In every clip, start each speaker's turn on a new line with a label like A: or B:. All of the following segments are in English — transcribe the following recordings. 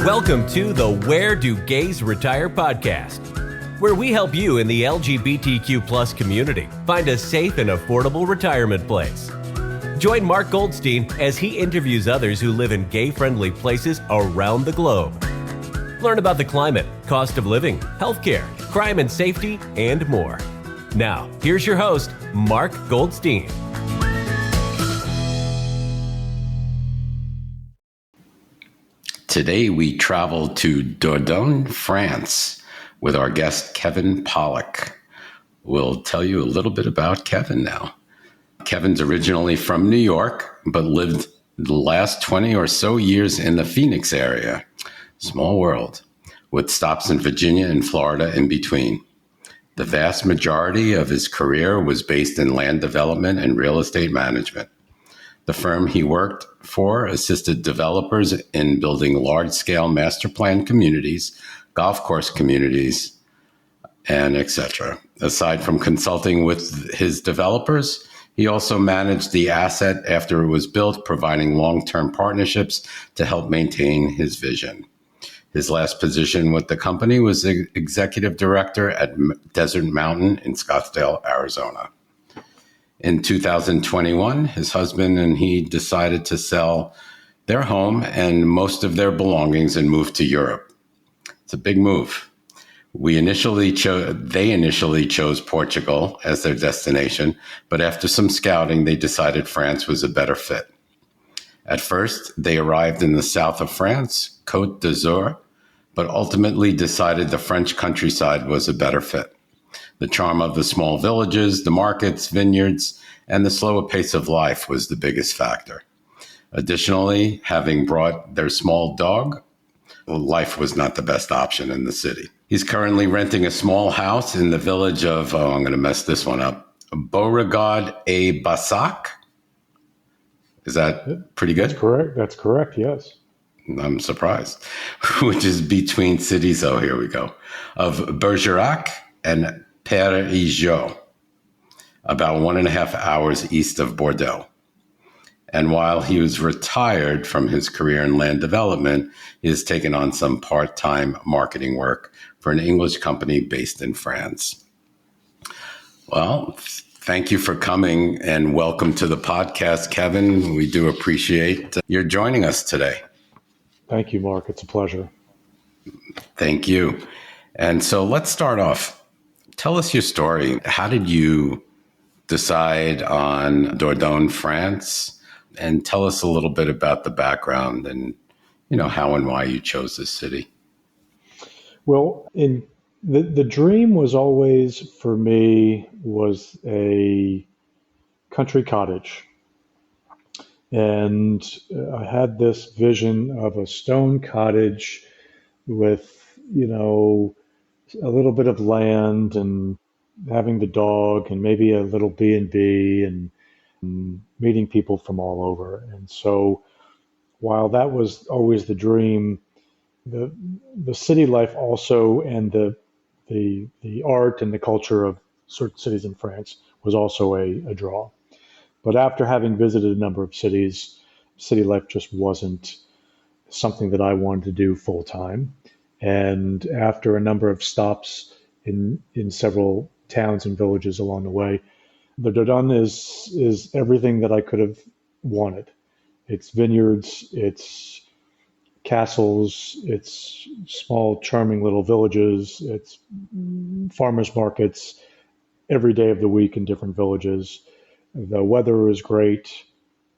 A: Welcome to the Where Do Gays Retire podcast, where we help you in the LGBTQ plus community find a safe and affordable retirement place. Join Mark Goldstein as he interviews others who live in gay-friendly places around the globe. Learn about the climate, cost of living, healthcare, crime and safety, and more. Now, here's your host, Mark Goldstein.
B: Today we travel to Dordogne, France, with our guest Kevin Pollock. We'll tell you a little bit about Kevin now. Kevin's originally from New York, but lived the last 20 or so years in the Phoenix area. Small world, with stops in Virginia and Florida in between. The vast majority of his career was based in land development and real estate management. The firm he worked for assisted developers in building large-scale master plan communities, golf course communities, and etc. Aside from consulting with his developers, he also managed the asset after it was built, providing long-term partnerships to help maintain his vision. His last position with the company was executive director at Desert Mountain in Scottsdale, Arizona. In 2021, his husband and he decided to sell their home and most of their belongings and move to Europe. It's a big move. They initially chose Portugal as their destination, but after some scouting, they decided France was a better fit. At first, they arrived in the south of France, Cote D'Azur, but ultimately decided the French countryside was a better fit. The charm of the small villages, the markets, vineyards, and the slower pace of life was the biggest factor. Additionally, having brought their small dog, life was not the best option in the city. He's currently renting a small house in the village of, I'm going to mess this one up, Beauregard a Bassac. Is that pretty good?
C: That's correct. That's correct, yes.
B: I'm surprised. Which is between cities, here we go, of Bergerac and Perigueux, about 1.5 hours east of Bordeaux. And while he was retired from his career in land development, he has taken on some part-time marketing work for an English company based in France. Well, thank you for coming and welcome to the podcast, Kevin. We do appreciate your joining us today.
C: Thank you, Mark. It's a pleasure.
B: Thank you. And so let's start off. Tell us your story. How did you decide on Dordogne, France? And tell us a little bit about the background and, how and why you chose this city.
C: Well, the dream was always, for me, was a country cottage. And I had this vision of a stone cottage with, a little bit of land and having the dog and maybe a little B&B and meeting people from all over. And so while that was always the dream, the city life also and the art and the culture of certain cities in France was also a draw. But after having visited a number of cities, city life just wasn't something that I wanted to do full time. And after a number of stops in several towns and villages along the way, the Dordogne is everything that I could have wanted. It's vineyards, it's castles, it's small, charming little villages, it's farmers markets every day of the week in different villages. The weather is great,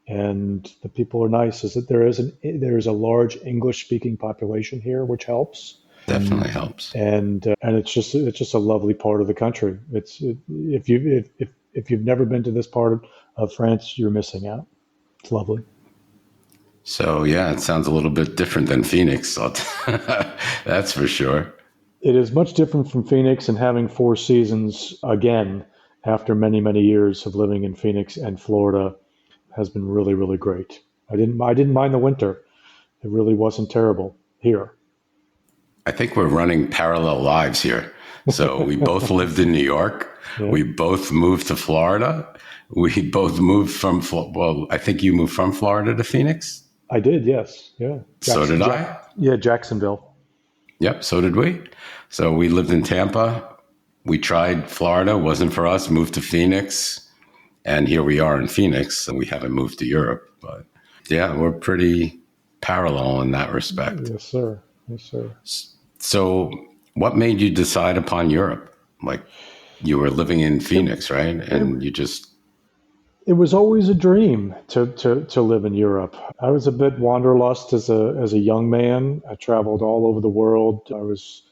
C: and the people are nice. There is a large English-speaking population here, which helps.
B: Definitely helps.
C: And it's just a lovely part of the country. If you've never been to this part of France, you're missing out. It's lovely.
B: So yeah, it sounds a little bit different than Phoenix. That's for sure.
C: It is much different from Phoenix, and having 4 seasons again after many, many years of living in Phoenix and Florida has been really, really great. I didn't mind the winter. It really wasn't terrible here.
B: I think we're running parallel lives here. So we both lived in New York. Yeah. We both moved to Florida. We both moved I think you moved from Florida to Phoenix?
C: I did, yes. Yeah.
B: So did I.
C: Yeah, Jacksonville.
B: Yep, so did we. So we lived in Tampa. We tried Florida, wasn't for us, moved to Phoenix, and here we are in Phoenix. We haven't moved to Europe, but yeah, we're pretty parallel in that respect.
C: Yes, sir. Yes, sir.
B: So what made you decide upon Europe? Like you were living in
C: It,
B: Phoenix, right?
C: it,
B: And you just,
C: it was always a dream to live in Europe. I was a bit wanderlust as a young man. I traveled all over the world. I was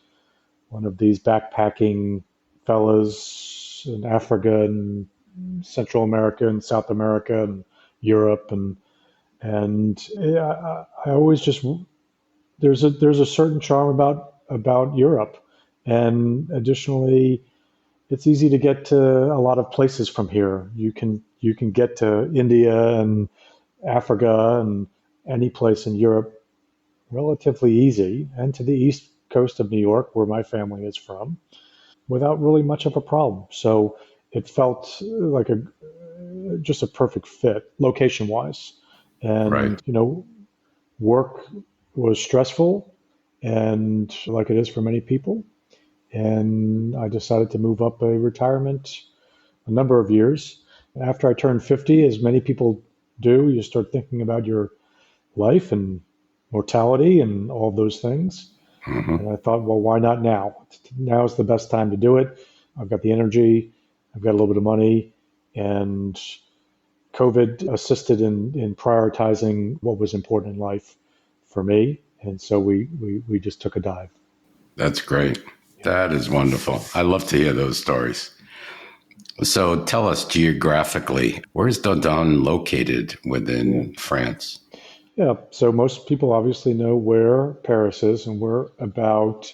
C: one of these backpacking fellas in Africa and Central America and South America and Europe and I always just there's a certain charm about Europe, and additionally, it's easy to get to a lot of places from here. You can get to India and Africa and any place in Europe relatively easy, and to the east coast of New York, where my family is from, without really much of a problem. So it felt like a just a perfect fit location wise,
B: right.
C: and work was stressful, and like it is for many people. And I decided to move up a retirement a number of years. After I turned 50, as many people do, you start thinking about your life and mortality and all those things. And
B: Hmm.
C: I thought, well, why not now? Now is the best time to do it. I've got the energy, I've got a little bit of money, and COVID assisted in prioritizing what was important in life for me. And so we just took a dive.
B: That's great. That is wonderful. I love to hear those stories. So tell us geographically, where is Dordogne located
C: Yeah.
B: within France?
C: Yeah. So most people obviously know where Paris is, and we're about,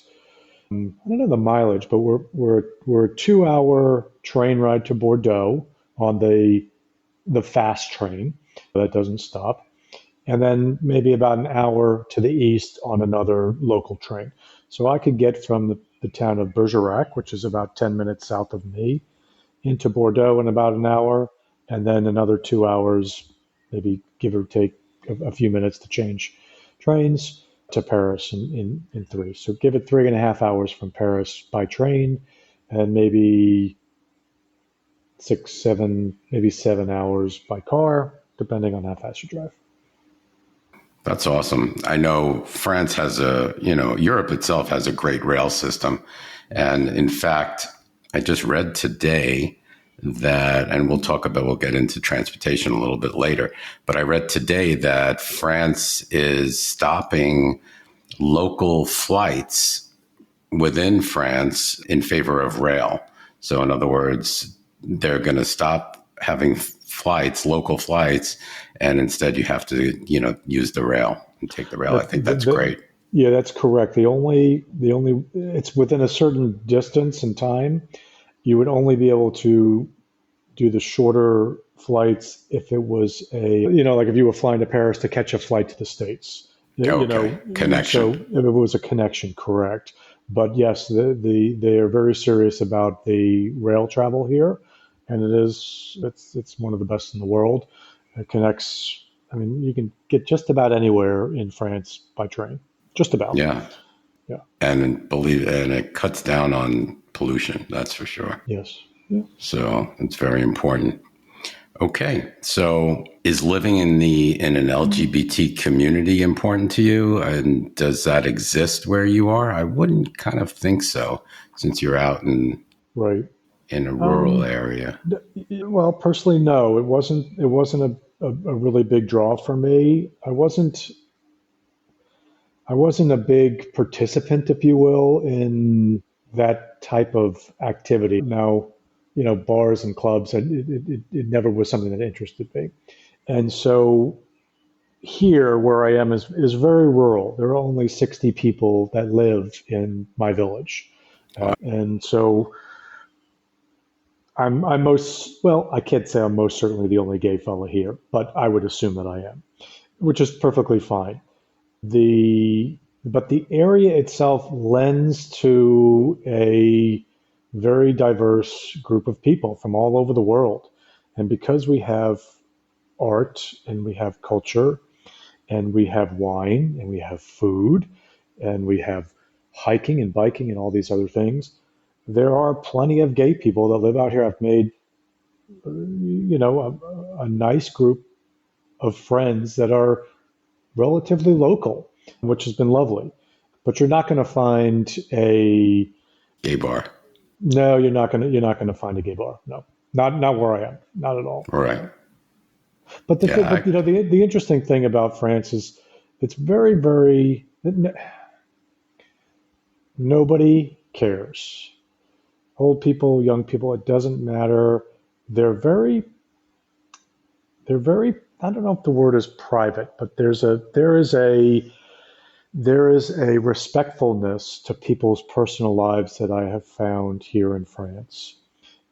C: I don't know the mileage, but we're a 2 hour train ride to Bordeaux on the fast train that doesn't stop. And then maybe about an hour to the east on another local train. So I could get from the town of Bergerac, which is about 10 minutes south of me, into Bordeaux in about an hour, and then another 2 hours, maybe give or take a few minutes to change trains to Paris in three. So give it 3.5 hours from Paris by train, and maybe 6, 7, maybe 7 hours by car, depending on how fast you drive.
B: That's awesome. I know France has Europe itself has a great rail system. And in fact, I just read today that, and we'll get into transportation a little bit later, but I read today that France is stopping local flights within France in favor of rail. So, in other words, they're going to stop having flights, local flights, and instead you have to, use the rail and take the rail. I
C: That,
B: think
C: that,
B: that's
C: that,
B: great.
C: yeah, that's correct. The only it's within a certain distance and time. You would only be able to do the shorter flights if it was like if you were flying to Paris to catch a flight to the States.
B: Okay,
C: So
B: connection.
C: if it was a connection, correct. But yes, they are very serious about the rail travel here, and it's one of the best in the world. It connects. I mean, you can get just about anywhere in France by train. Just about.
B: Yeah,
C: Yeah.
B: and it cuts down on pollution. That's for sure.
C: Yes. Yeah.
B: So it's very important. Okay, so is living in an LGBT community important to you, and does that exist where you are? I wouldn't kind of think so, since you're out
C: Right.
B: in a rural
C: Um,
B: area.
C: well, personally, no, it wasn't a really big draw for me. I wasn't a big participant, if you will, in that type of activity. Now, bars and clubs, it never was something that interested me. And so here, where I am, is very rural. There are only 60 people that live in my village. And so I'm most, well, I can't say I'm most certainly the only gay fella here, but I would assume that I am, which is perfectly fine. But the area itself lends to a very diverse group of people from all over the world. And because we have art and we have culture, and we have wine, and we have food, and we have hiking and biking and all these other things. There are plenty of gay people that live out here. I've made, a nice group of friends that are relatively local, which has been lovely. But you're not going to find a
B: Gay bar.
C: no. You're not going to find a gay bar. No, not where I am. Not at all.
B: Right.
C: But
B: Yeah.
C: the interesting thing about France is it's very, very nobody cares. Old people, young people, it doesn't matter. They're very they're very, I don't know if the word is private, but there is a respectfulness to people's personal lives that I have found here in France.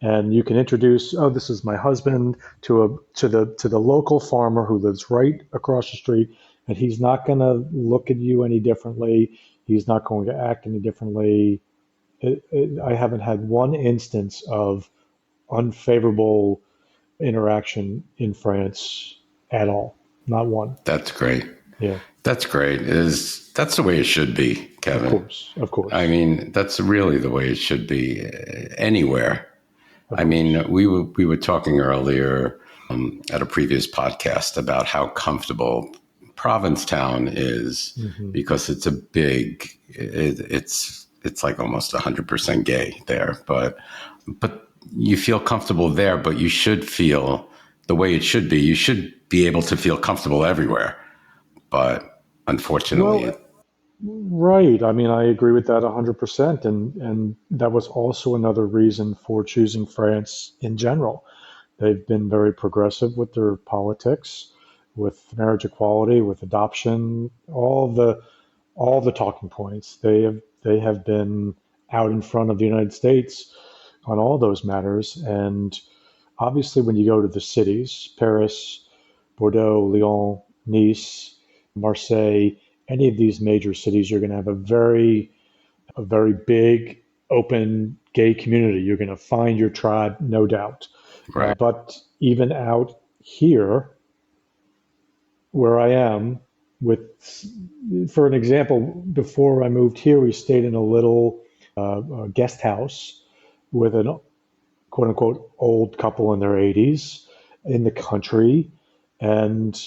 C: And you can introduce, oh, this is my husband, to the local farmer who lives right across the street, and he's not going to look at you any differently. He's not going to act any differently. I haven't had one instance of unfavorable interaction in France at all. Not one.
B: That's great.
C: Yeah,
B: That's great. That's the way it should be,
C: of
B: Kevin.
C: course, of course,
B: I mean, that's really the way it should be anywhere.
C: of
B: I
C: course.
B: mean, we were talking earlier at a previous podcast about how comfortable Provincetown is
C: Hmm.
B: because it's a big. It's like almost 100% gay there, but you feel comfortable there. But you should feel the way it should be. You should be able to feel comfortable everywhere. But unfortunately,
C: Well, right. I mean, I agree with that 100%. And that was also another reason for choosing France in general. They've been very progressive with their politics, with marriage equality, with adoption, all the talking points. They have been out in front of the United States on all those matters. And obviously, when you go to the cities, Paris, Bordeaux, Lyon, Nice, Marseille, any of these major cities, you're going to have a very big, open gay community. You're going to find your tribe, no doubt.
B: right,
C: But even out here, where I am, with, for an example, before I moved here, we stayed in a little guest house with an quote unquote old couple in their 80s in the country, and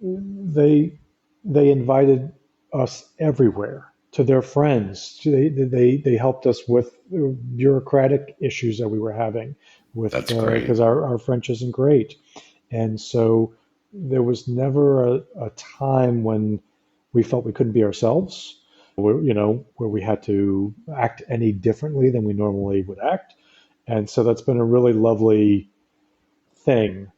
C: they they invited us everywhere to their friends. They helped us with bureaucratic issues that we were having with
B: that's great.
C: because our French isn't great, and so there was never a time when we felt we couldn't be ourselves, where we had to act any differently than we normally would act. And so that's been a really lovely thing,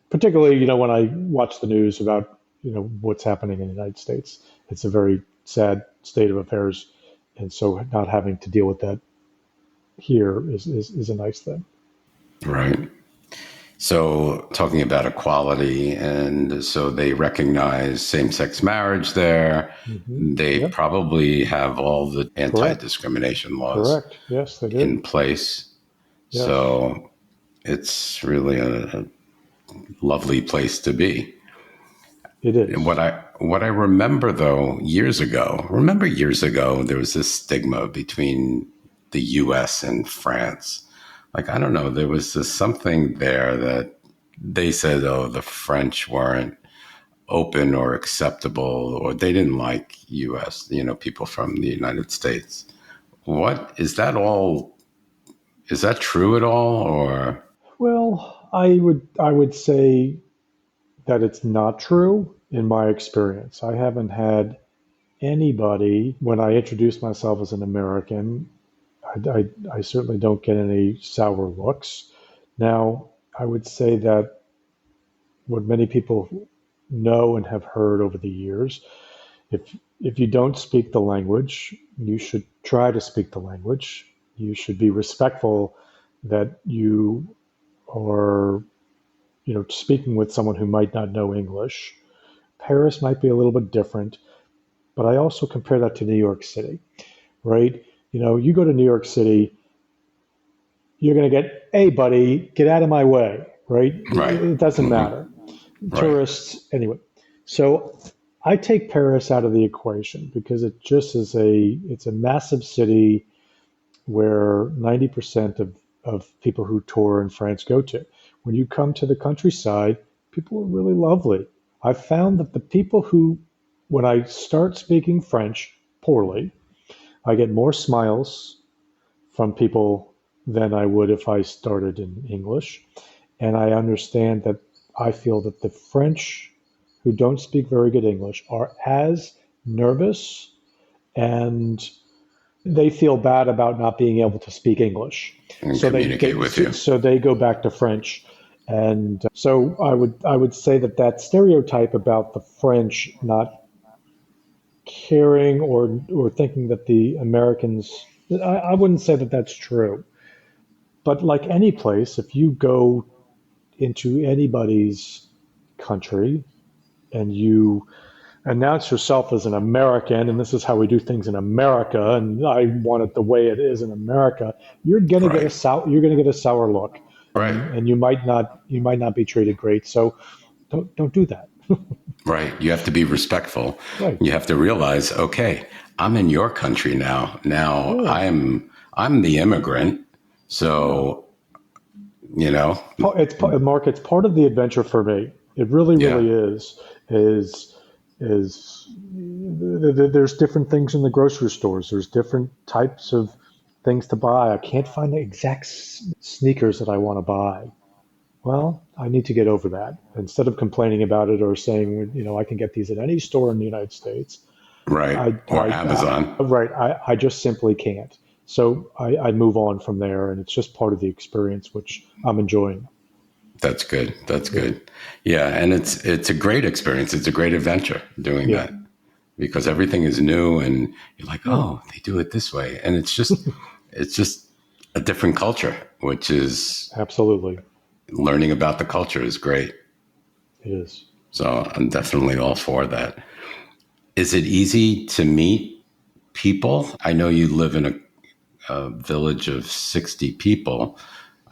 C: particularly, when I watch the news about, what's happening in the United States. It's a very sad state of affairs. And so not having to deal with that here is a nice thing.
B: Right. So, talking about equality, and so they recognize same sex marriage there.
C: Hmm.
B: They
C: Yep.
B: probably have all the anti
C: Correct.
B: discrimination laws
C: Correct. Yes, they
B: in
C: do.
B: place.
C: Yes,
B: So, it's really a lovely place to be.
C: it
B: And
C: is.
B: what I remember though, years ago, there was this stigma between the US and France. Like, I don't know, there was this something there that they said, oh, the French weren't open or acceptable, or they didn't like US, people from the United States. What is that all? Is that true at all? Or,
C: Well, I would say that it's not true in my experience. I haven't had anybody, when I introduce myself as an American, I certainly don't get any sour looks. Now, I would say that what many people know and have heard over the years, if if you don't speak the language, you should try to speak the language. You should be respectful that you are, speaking with someone who might not know English. Paris might be a little bit different, but I also compare that to New York City, right? You go to New York City, you're going to get, hey, buddy, get out of my way, right?
B: right,
C: It doesn't matter.
B: right,
C: Tourists, anyway. So I take Paris out of the equation because it's a massive city where 90% of people who tour in France go to. When you come to the countryside, people are really lovely. I've found that the people when I start speaking French poorly, I get more smiles from people than I would if I started in English. And I understand that I feel that the French who don't speak very good English are as nervous and they feel bad about not being able to speak English.
B: And communicate with you.
C: So they go back to French. And so I would say that that stereotype about the French not caring or thinking that the Americans, I wouldn't say that that's true. But like any place, if you go into anybody's country and you announce yourself as an American and this is how we do things in America and I want it the way it is in America, you're going to get
B: Right.
C: you're going to get a sour look,
B: Right.
C: and you might not be treated great. So don't do that.
B: Right. You have to be respectful.
C: Right.
B: You have to realize, okay, I'm in your country now. Now
C: Yeah.
B: I'm the immigrant. So, you know,
C: Mark, it's part of the adventure for me. It really,
B: yeah.
C: really is. Is there's different things in the grocery stores. There's different types of things to buy. I can't find the exact sneakers that I want to buy. Well, I need to get over that. Instead of complaining about it or saying, I can get these at any store in the United States,
B: Right. Or Amazon.
C: I just simply can't. So I move on from there, and it's just part of the experience, which I'm enjoying.
B: That's good. That's good. Yeah. And it's a great experience. It's a great adventure doing
C: Yeah.
B: that because everything is new and you're like, oh, they do it this way. And it's just a different culture, which is
C: Absolutely.
B: learning about the culture is great.
C: It is.
B: So I'm definitely all for that. Is it easy to meet people? I know you live in a village of 60 people.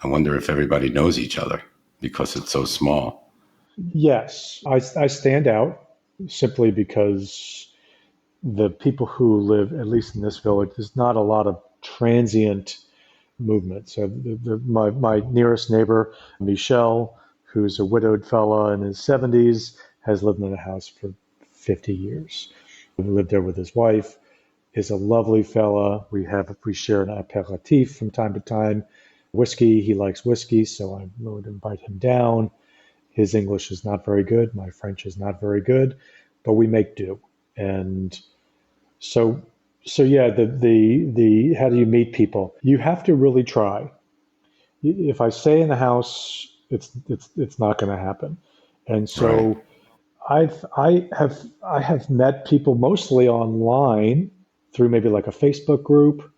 B: I wonder if everybody knows each other because it's so small.
C: Yes, I stand out simply because the people who live, at least in this village, there's not a lot of transient movement. So my nearest neighbor, Michel, who's a widowed fella in his 70s, has lived in a house for 50 years. He lived there with his wife, is a lovely fella. We share an aperitif from time to time. Whiskey, he likes whiskey, so I would invite him down. His English is not very good. My French is not very good, but we make do. And so yeah, the how do you meet people? You have to really try. If I stay in the house, it's not going to happen. And so
B: Right.
C: I have met people mostly online through maybe like a Facebook group,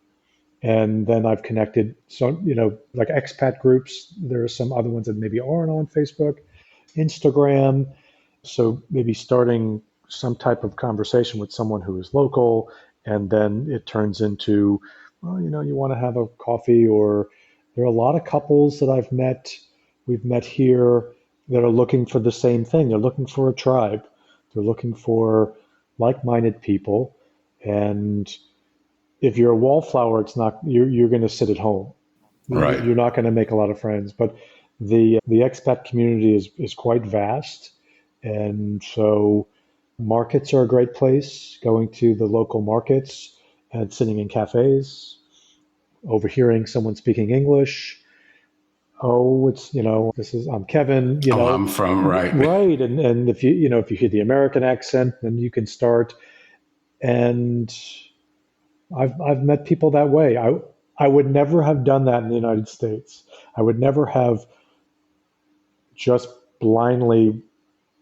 C: and then I've connected. So like expat groups. There are some other ones that maybe aren't on Facebook, Instagram. So maybe starting some type of conversation with someone who is local, and then it turns into, well, you want to have a coffee, or there are a lot of couples that we've met here that are looking for the same thing. They're looking for a tribe. They're looking for like-minded people. And if you're a wallflower, you're going to sit at home.
B: Right.
C: You're not going to make a lot of friends. But the expat community is quite vast, and so markets are a great place. Going to the local markets and sitting in cafes, overhearing someone speaking English. Oh, I'm Kevin.
B: Oh, I'm from, right.
C: Right, and if if you hear the American accent, then you can start. And I've met people that way. I would never have done that in the United States. I would never have just blindly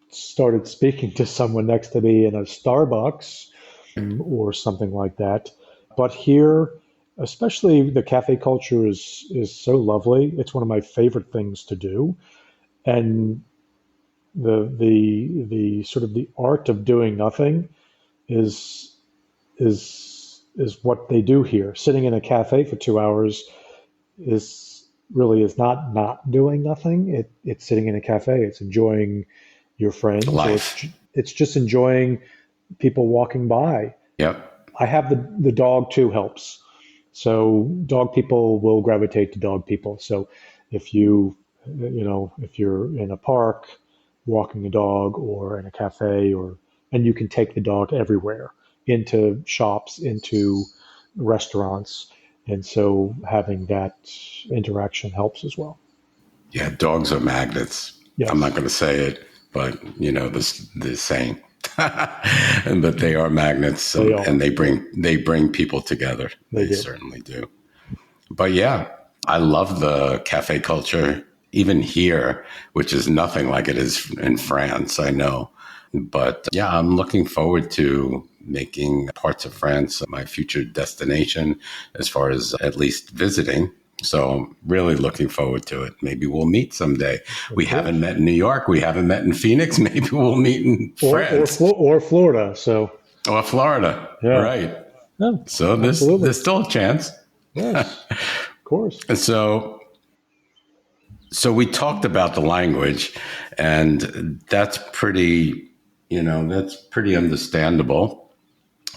C: started speaking to someone next to me in a Starbucks or something like that. But here, especially the cafe culture is so lovely. It's one of my favorite things to do. And the sort of the art of doing nothing is is what they do here. Sitting in a cafe for 2 hours is not doing nothing. It's sitting in a cafe. It's enjoying your friends, or
B: Life.
C: it's just enjoying people walking by.
B: Yep.
C: I have the dog too helps. So dog people will gravitate to dog people. So if if you're in a park walking a dog or in a cafe and you can take the dog everywhere into shops, into restaurants. And so having that interaction helps as well.
B: Yeah, dogs are magnets.
C: Yes.
B: I'm not going to say it, but the saying. But they are magnets, and they bring people together. They certainly do. But yeah, I love the cafe culture, even here, which is nothing like it is in France, I know. But yeah, I'm looking forward to making parts of France my future destination as far as at least visiting. So really looking forward to it. Maybe we'll meet someday. We haven't met in New York. We haven't met in Phoenix. Maybe we'll meet in France.
C: Or Florida.
B: Or Florida. Yeah. Right.
C: No,
B: so there's still a chance.
C: Yes, of course.
B: And so we talked about the language, and that's pretty understandable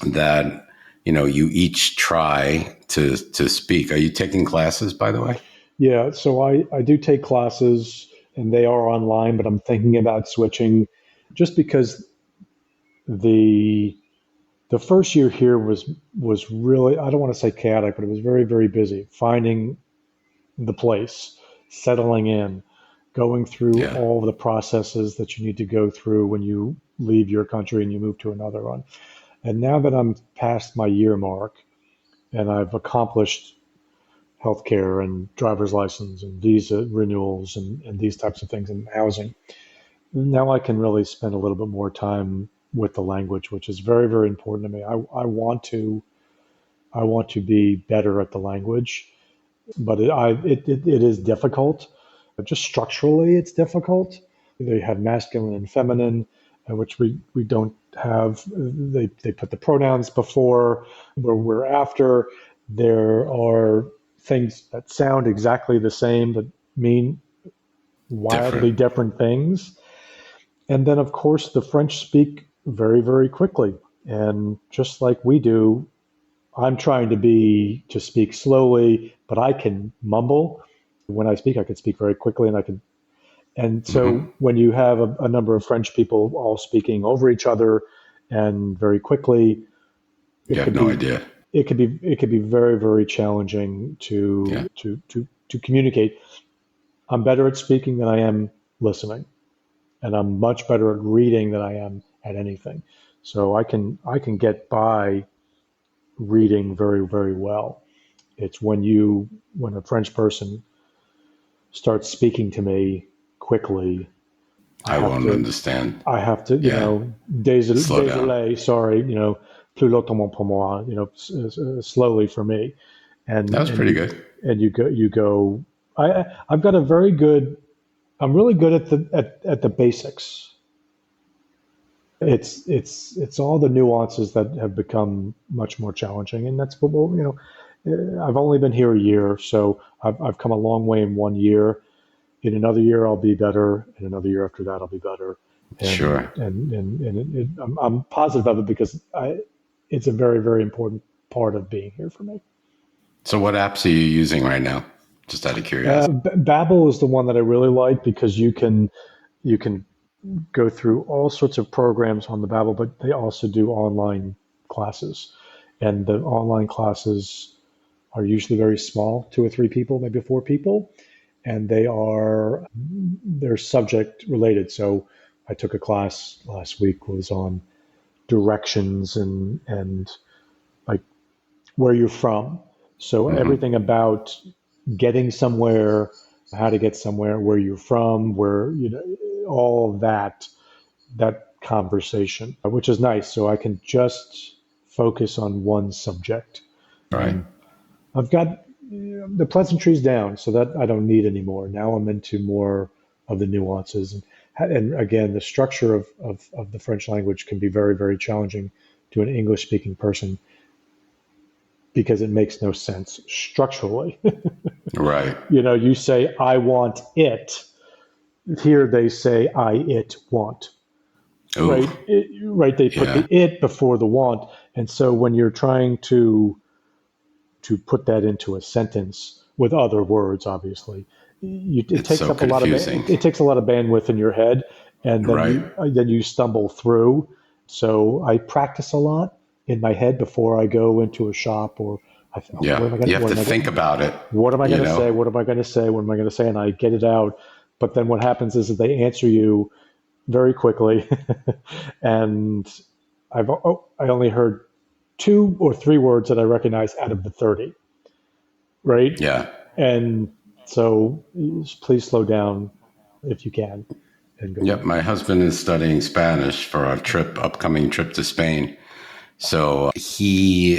B: that, you each try to speak. Are you taking classes, by the way?
C: Yeah, so I do take classes, and they are online, but I'm thinking about switching just because the first year here was really, I don't want to say chaotic, but it was very, very busy finding the place, settling in, going through all of the processes that you need to go through when you leave your country and you move to another one. And now that I'm past my year mark and I've accomplished healthcare and driver's license and visa renewals and these types of things and housing, now I can really spend a little bit more time with the language, which is very, very important to me. I want to be better at the language, but it is difficult. Just structurally, it's difficult. They have masculine and feminine, which we don't have. They put the pronouns before where we're after. There are things that sound exactly the same but mean wildly different things. And then, of course, the French speak very, very quickly. And just like we do, I'm trying to speak slowly, but I can mumble. When I speak, I can speak very quickly, and so when you have a number of French people all speaking over each other and very quickly,
B: you have no idea.
C: It could be very, very challenging to communicate. I'm better at speaking than I am listening, and I'm much better at reading than I am at anything. So I can get by reading very, very well. It's when a French person starts speaking to me quickly,
B: I won't understand.
C: I have to, désolé, sorry, plus lentement pour moi, slowly for me. And
B: that was pretty good.
C: And you go. I'm really good at the basics. It's all the nuances that have become much more challenging, and that's what I've only been here a year, so I've come a long way in 1 year. In another year, I'll be better. In another year after that, I'll be better.
B: Sure.
C: And I'm positive of it because it's a very, very important part of being here for me.
B: So what apps are you using right now? Just out of curiosity.
C: Babbel is the one that I really like because you can go through all sorts of programs on the Babbel, but they also do online classes. And the online classes are usually very small, 2 or 3 people, maybe 4 people. And they're subject related. So I took a class last week was on directions and like where you're from. So everything about getting somewhere, how to get somewhere, where you're from, all of that conversation, which is nice. So I can just focus on one subject.
B: Right.
C: I've got the pleasantries down, so that I don't need anymore. Now I'm into more of the nuances. And again, the structure of the French language can be very, very challenging to an English-speaking person because it makes no sense structurally.
B: Right.
C: You say, I want it. Here they say, I, it, want.
B: Ooh,
C: right. They put
B: yeah,
C: the it before the want, and so when you're trying to put that into a sentence with other words, obviously, it
B: it's
C: takes
B: so
C: up a lot of
B: confusing.
C: it takes a lot of bandwidth in your head, and
B: Right.
C: then you stumble through. So I practice a lot in my head before I go into a shop, or
B: Yeah. You have to think about it,
C: what am I
B: you
C: going to say?
B: know?
C: What am I going to say? What am I going to say? And I get it out. But then what happens is that they answer you very quickly, and I only heard 2 or 3 words that I recognize out of the 30, right?
B: Yeah.
C: And so please slow down if you can and go
B: Yep.
C: ahead.
B: My husband is studying Spanish for our upcoming trip to Spain. So he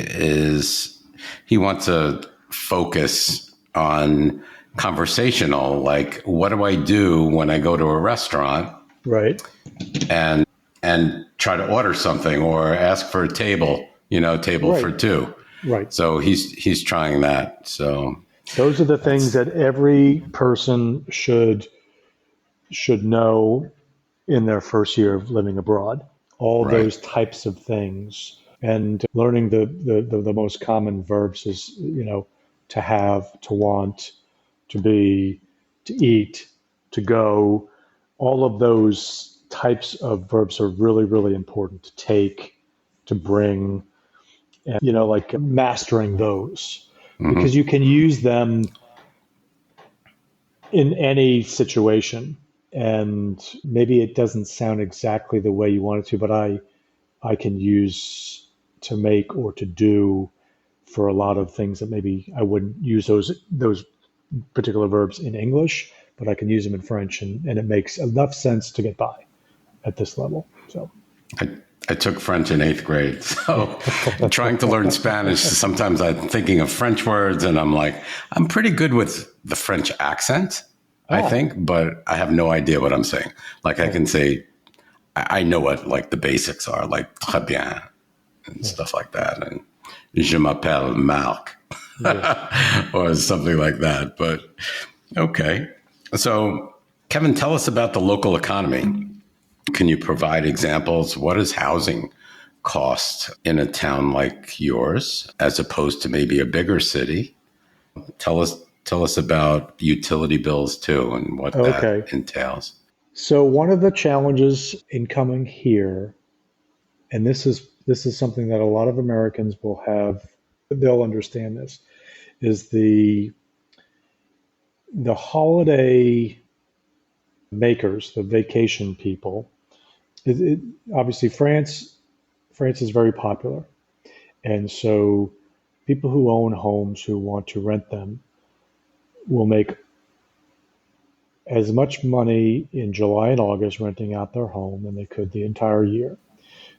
B: wants to focus on conversational, like, what do I do when I go to a restaurant
C: Right,
B: and try to order something or ask for a table, table
C: right,
B: for two.
C: right.
B: So he's trying that. So
C: Those are the things
B: that's
C: that every person should know in their first year of living abroad. All
B: right.
C: those types of things, and learning the most common verbs is, to have, to want, to be, to eat, to go. All of those types of verbs are really, really important to take, to bring, and, like mastering those, because
B: Hmm.
C: you can use them in any situation. And maybe it doesn't sound exactly the way you want it to, but I can use to make or to do for a lot of things that maybe I wouldn't use those particular verbs in English, but I can use them in French, and it makes enough sense to get by at this level. So
B: I, I took French in eighth grade. So trying to learn Spanish, sometimes I'm thinking of French words and I'm like, I'm pretty good with the French accent, I
C: ah
B: think, but I have no idea what I'm saying. Like I
C: right,
B: can say, I know what like the basics are, like très bien and
C: yeah,
B: stuff like that. And je m'appelle Marc
C: yeah.
B: or something like that. But okay. So Kevin, tell us about the local economy. Can you provide examples? What does housing cost in a town like yours as opposed to maybe a bigger city? Tell us about utility bills too and what that
C: Okay.
B: entails.
C: So one of the challenges in coming here, and this is something that a lot of Americans will have, they'll understand this, is the holiday makers, the vacation people. It, obviously, France is very popular, and so people who own homes who want to rent them will make as much money in July and August renting out their home than they could the entire year.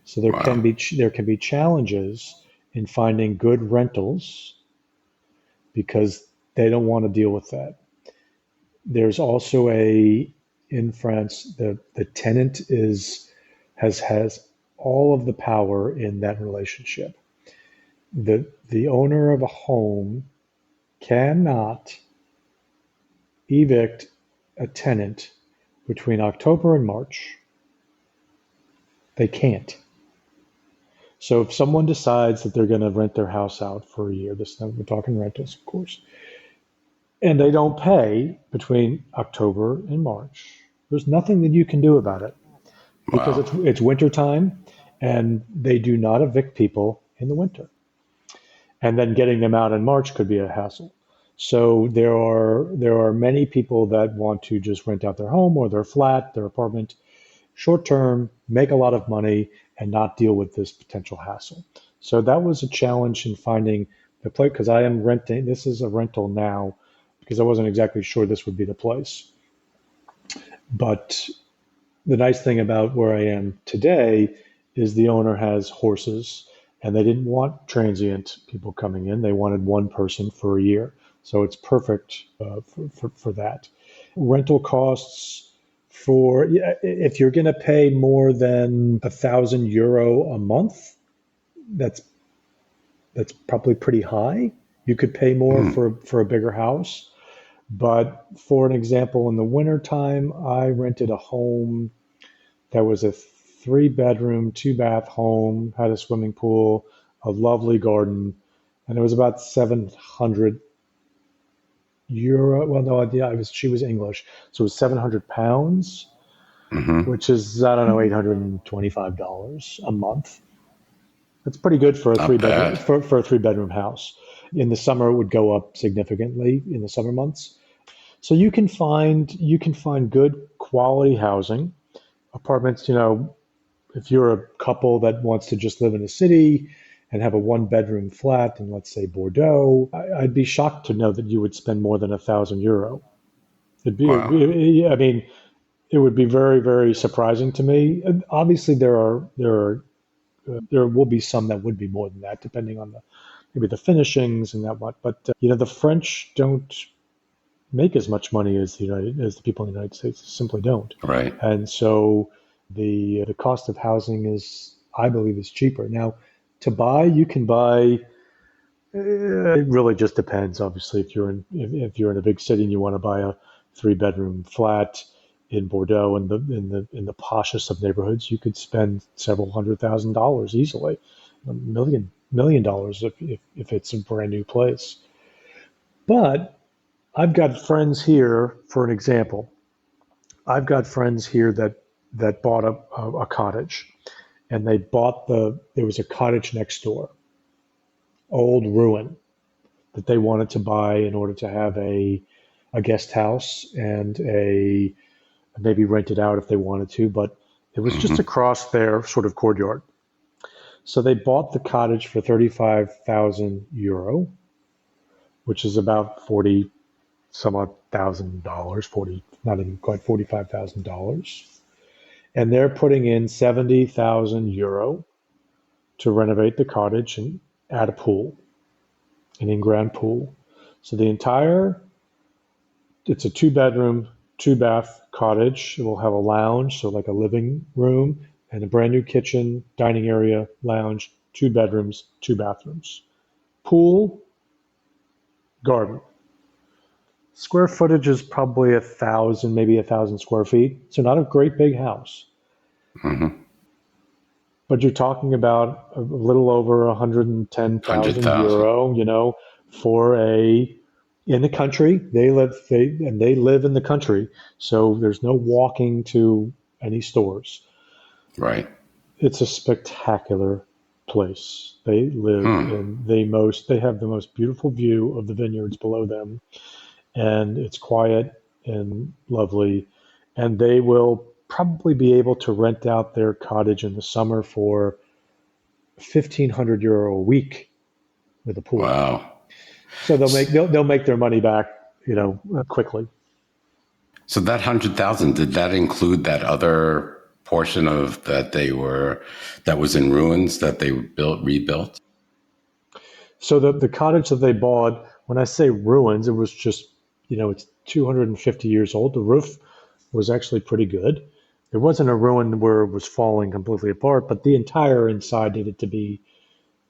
C: So
B: Wow.
C: there can be challenges in finding good rentals because they don't want to deal with that. There's also in France, the tenant has all of the power in that relationship. The owner of a home cannot evict a tenant between October and March. They can't. So if someone decides that they're going to rent their house out for a year, this we're talking rentals, of course, and they don't pay between October and March, there's nothing that you can do about it because
B: Wow.
C: it's winter time, and they do not evict people in the winter. And then getting them out in March could be a hassle. So there are many people that want to just rent out their home or their flat, their apartment, short term, make a lot of money, and not deal with this potential hassle. So that was a challenge in finding the place, because I am renting. This is a rental now because I wasn't exactly sure this would be the place. But the nice thing about where I am today is the owner has horses, and they didn't want transient people coming in. They wanted one person for a year. So it's perfect for that. Rental costs for, yeah, if you're going to pay more than €1,000 a month, that's that's probably pretty high. You could pay more
B: Hmm.
C: for a bigger house. But for an example, in the wintertime, I rented a home that was a 3-bedroom, 2-bath home, had a swimming pool, a lovely garden, and it was about 700 euro. Well, no, yeah, she was English, so it was 700 pounds,
B: Hmm.
C: which is, I don't know, $825 a month. That's pretty good for a
B: Not
C: three bedroom
B: bad.
C: for a 3-bedroom house. In the summer, it would go up significantly in the summer months. So you can find good quality housing, apartments. If you're a couple that wants to just live in a city and have a 1-bedroom flat in, let's say, Bordeaux, I'd be shocked to know that you would spend more than €1,000.
B: Wow.
C: I mean, it would be very, very surprising to me. And obviously, there will be some that would be more than that, depending on maybe the finishings and that what. But the French don't make as much money as the people in the United States simply don't,
B: Right.
C: and so the cost of housing is, I believe, is cheaper now. To buy, you can buy. It really just depends. Obviously, if you're in a big city and you want to buy a 3-bedroom flat in Bordeaux, in the poshest of neighborhoods, you could spend several $100,000 easily, a million dollars if it's a brand new place. But I've got friends here, for an example. I've got friends here that bought a cottage, and there was a cottage next door, old ruin, that they wanted to buy in order to have a guest house and maybe rent it out if they wanted to, but it was just
B: Hmm.
C: across their sort of courtyard. So they bought the cottage for 35,000 euro, which is about 40 some odd $1,000, 40, not even quite $45,000. And they're putting in 70,000 euro to renovate the cottage and add a pool, an in-ground pool. So it's a 2-bedroom, 2-bath cottage. It will have a lounge, so like a living room, and a brand new kitchen, dining area, lounge, 2 bedrooms, 2 bathrooms, pool, garden. Square footage is probably 1,000, maybe 1,000 square feet. So not a great big house,
B: Hmm.
C: but you're talking about a little over
B: Hundred
C: 110,000
B: thousand.
C: euro, for in the country. They live in the country, so there's no walking to any stores.
B: Right.
C: It's a spectacular place. They live
B: Hmm.
C: in they have the most beautiful view of the vineyards below them, and it's quiet and lovely. And they will probably be able to rent out their cottage in the summer for 1,500 euro a week with a pool.
B: Wow.
C: So they'll make their money back, quickly.
B: So that 100,000, did that include that other portion of that was in ruins that they rebuilt?
C: So the cottage that they bought, when I say ruins, it was just, it's 250 years old. The roof was actually pretty good. It wasn't a ruin where it was falling completely apart, but the entire inside needed to be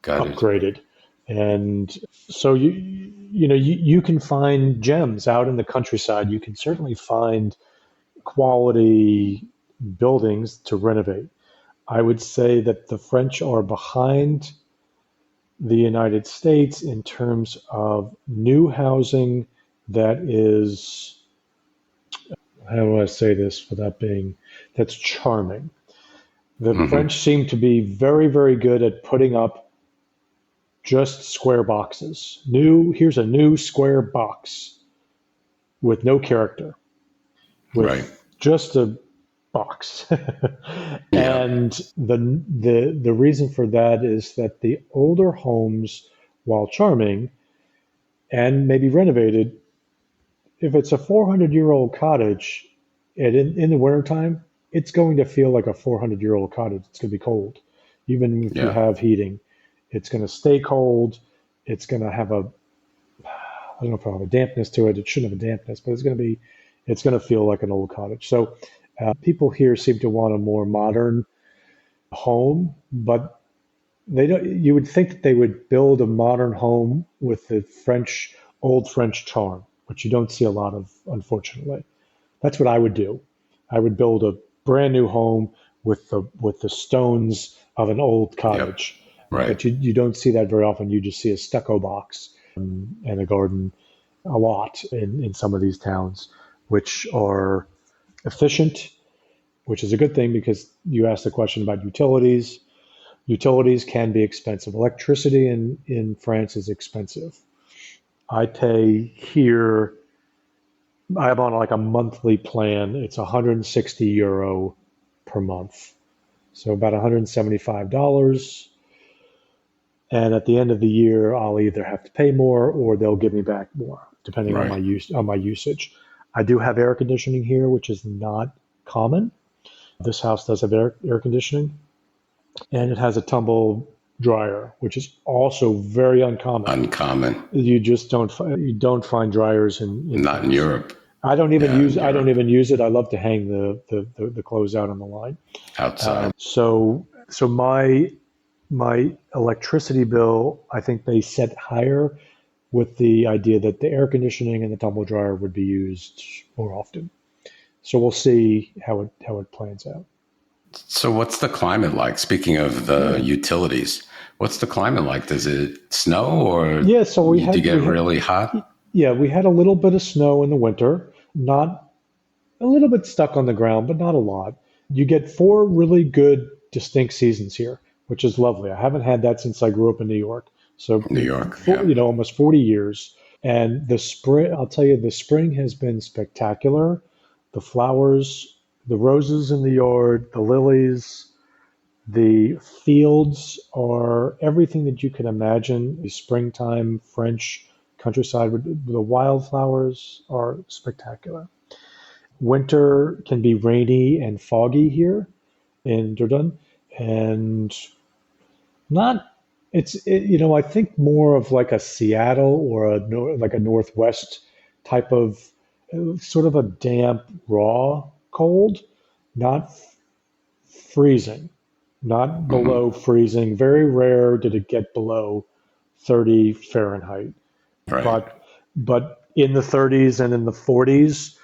B: Got it.
C: upgraded. And so you can find gems out in the countryside. You can certainly find quality buildings to renovate. I would say that the French are behind the United States in terms of new housing that is, how do I say this without being, that's charming. The
B: Hmm.
C: French seem to be very, very good at putting up just square boxes. Here's a new square box with no character,
B: Right.
C: with just a box.
B: Yeah.
C: And the reason for that is that the older homes, while charming and maybe renovated, if it's a 400-year-old cottage, and in the wintertime, it's going to feel like a 400-year-old cottage. It's going to be cold. Even if you
B: Yeah.
C: have heating, it's going to stay cold. It's going to have I don't know if it'll have a dampness to it. It shouldn't have a dampness, but it's going to feel like an old cottage. So people here seem to want a more modern home, but they don't. You would think that they would build a modern home with the old French charm, which you don't see a lot of, unfortunately. That's what I would do. I would build a brand new home with the stones of an old
B: Yep.
C: cottage.
B: Right.
C: But you don't see that very often. You just see a stucco box and a garden a lot in some of these towns, which are efficient, which is a good thing because you asked the question about utilities. Utilities can be expensive. Electricity in France is expensive. I pay here, I'm on like a monthly plan. It's €160 per month. So about $175. And at the end of the year, I'll either have to pay more or they'll give me back more, depending on
B: Right.
C: my usage. I do have air conditioning here, which is not common. This house does have air conditioning, and it has a tumble dryer, which is also very uncommon.
B: Uncommon.
C: You don't find dryers in
B: Not in
C: France.
B: Europe.
C: I
B: Yeah, in
C: don't
B: Europe.
C: even use it. I love to hang the clothes out on the line.
B: Outside.
C: So my electricity bill, I think they set higher with the idea that the air conditioning and the tumble dryer would be used more often. So we'll see how it plans out.
B: So what's the climate like? Speaking of the utilities, what's the climate like? Does it snow or
C: Yeah, so
B: do you get really hot?
C: we had a little bit of snow in the winter, not a little bit stuck on the ground, but not a lot. You get 4 really good distinct seasons here, which is lovely. I haven't had that since I grew up in New York. So,
B: New York, yeah.
C: almost 40 years. And the spring, I'll tell you, the spring has been spectacular. The flowers, the roses in the yard, the lilies, the fields are everything that you can imagine. The springtime French countryside, the wildflowers are spectacular. Winter can be rainy and foggy here in Dordogne, and not I think more of like a Seattle or like a Northwest type of sort of a damp, raw cold, not freezing, not
B: Hmm.
C: below freezing. Very rare did it get below 30 Fahrenheit,
B: Right.
C: but in the 30s and in the 40s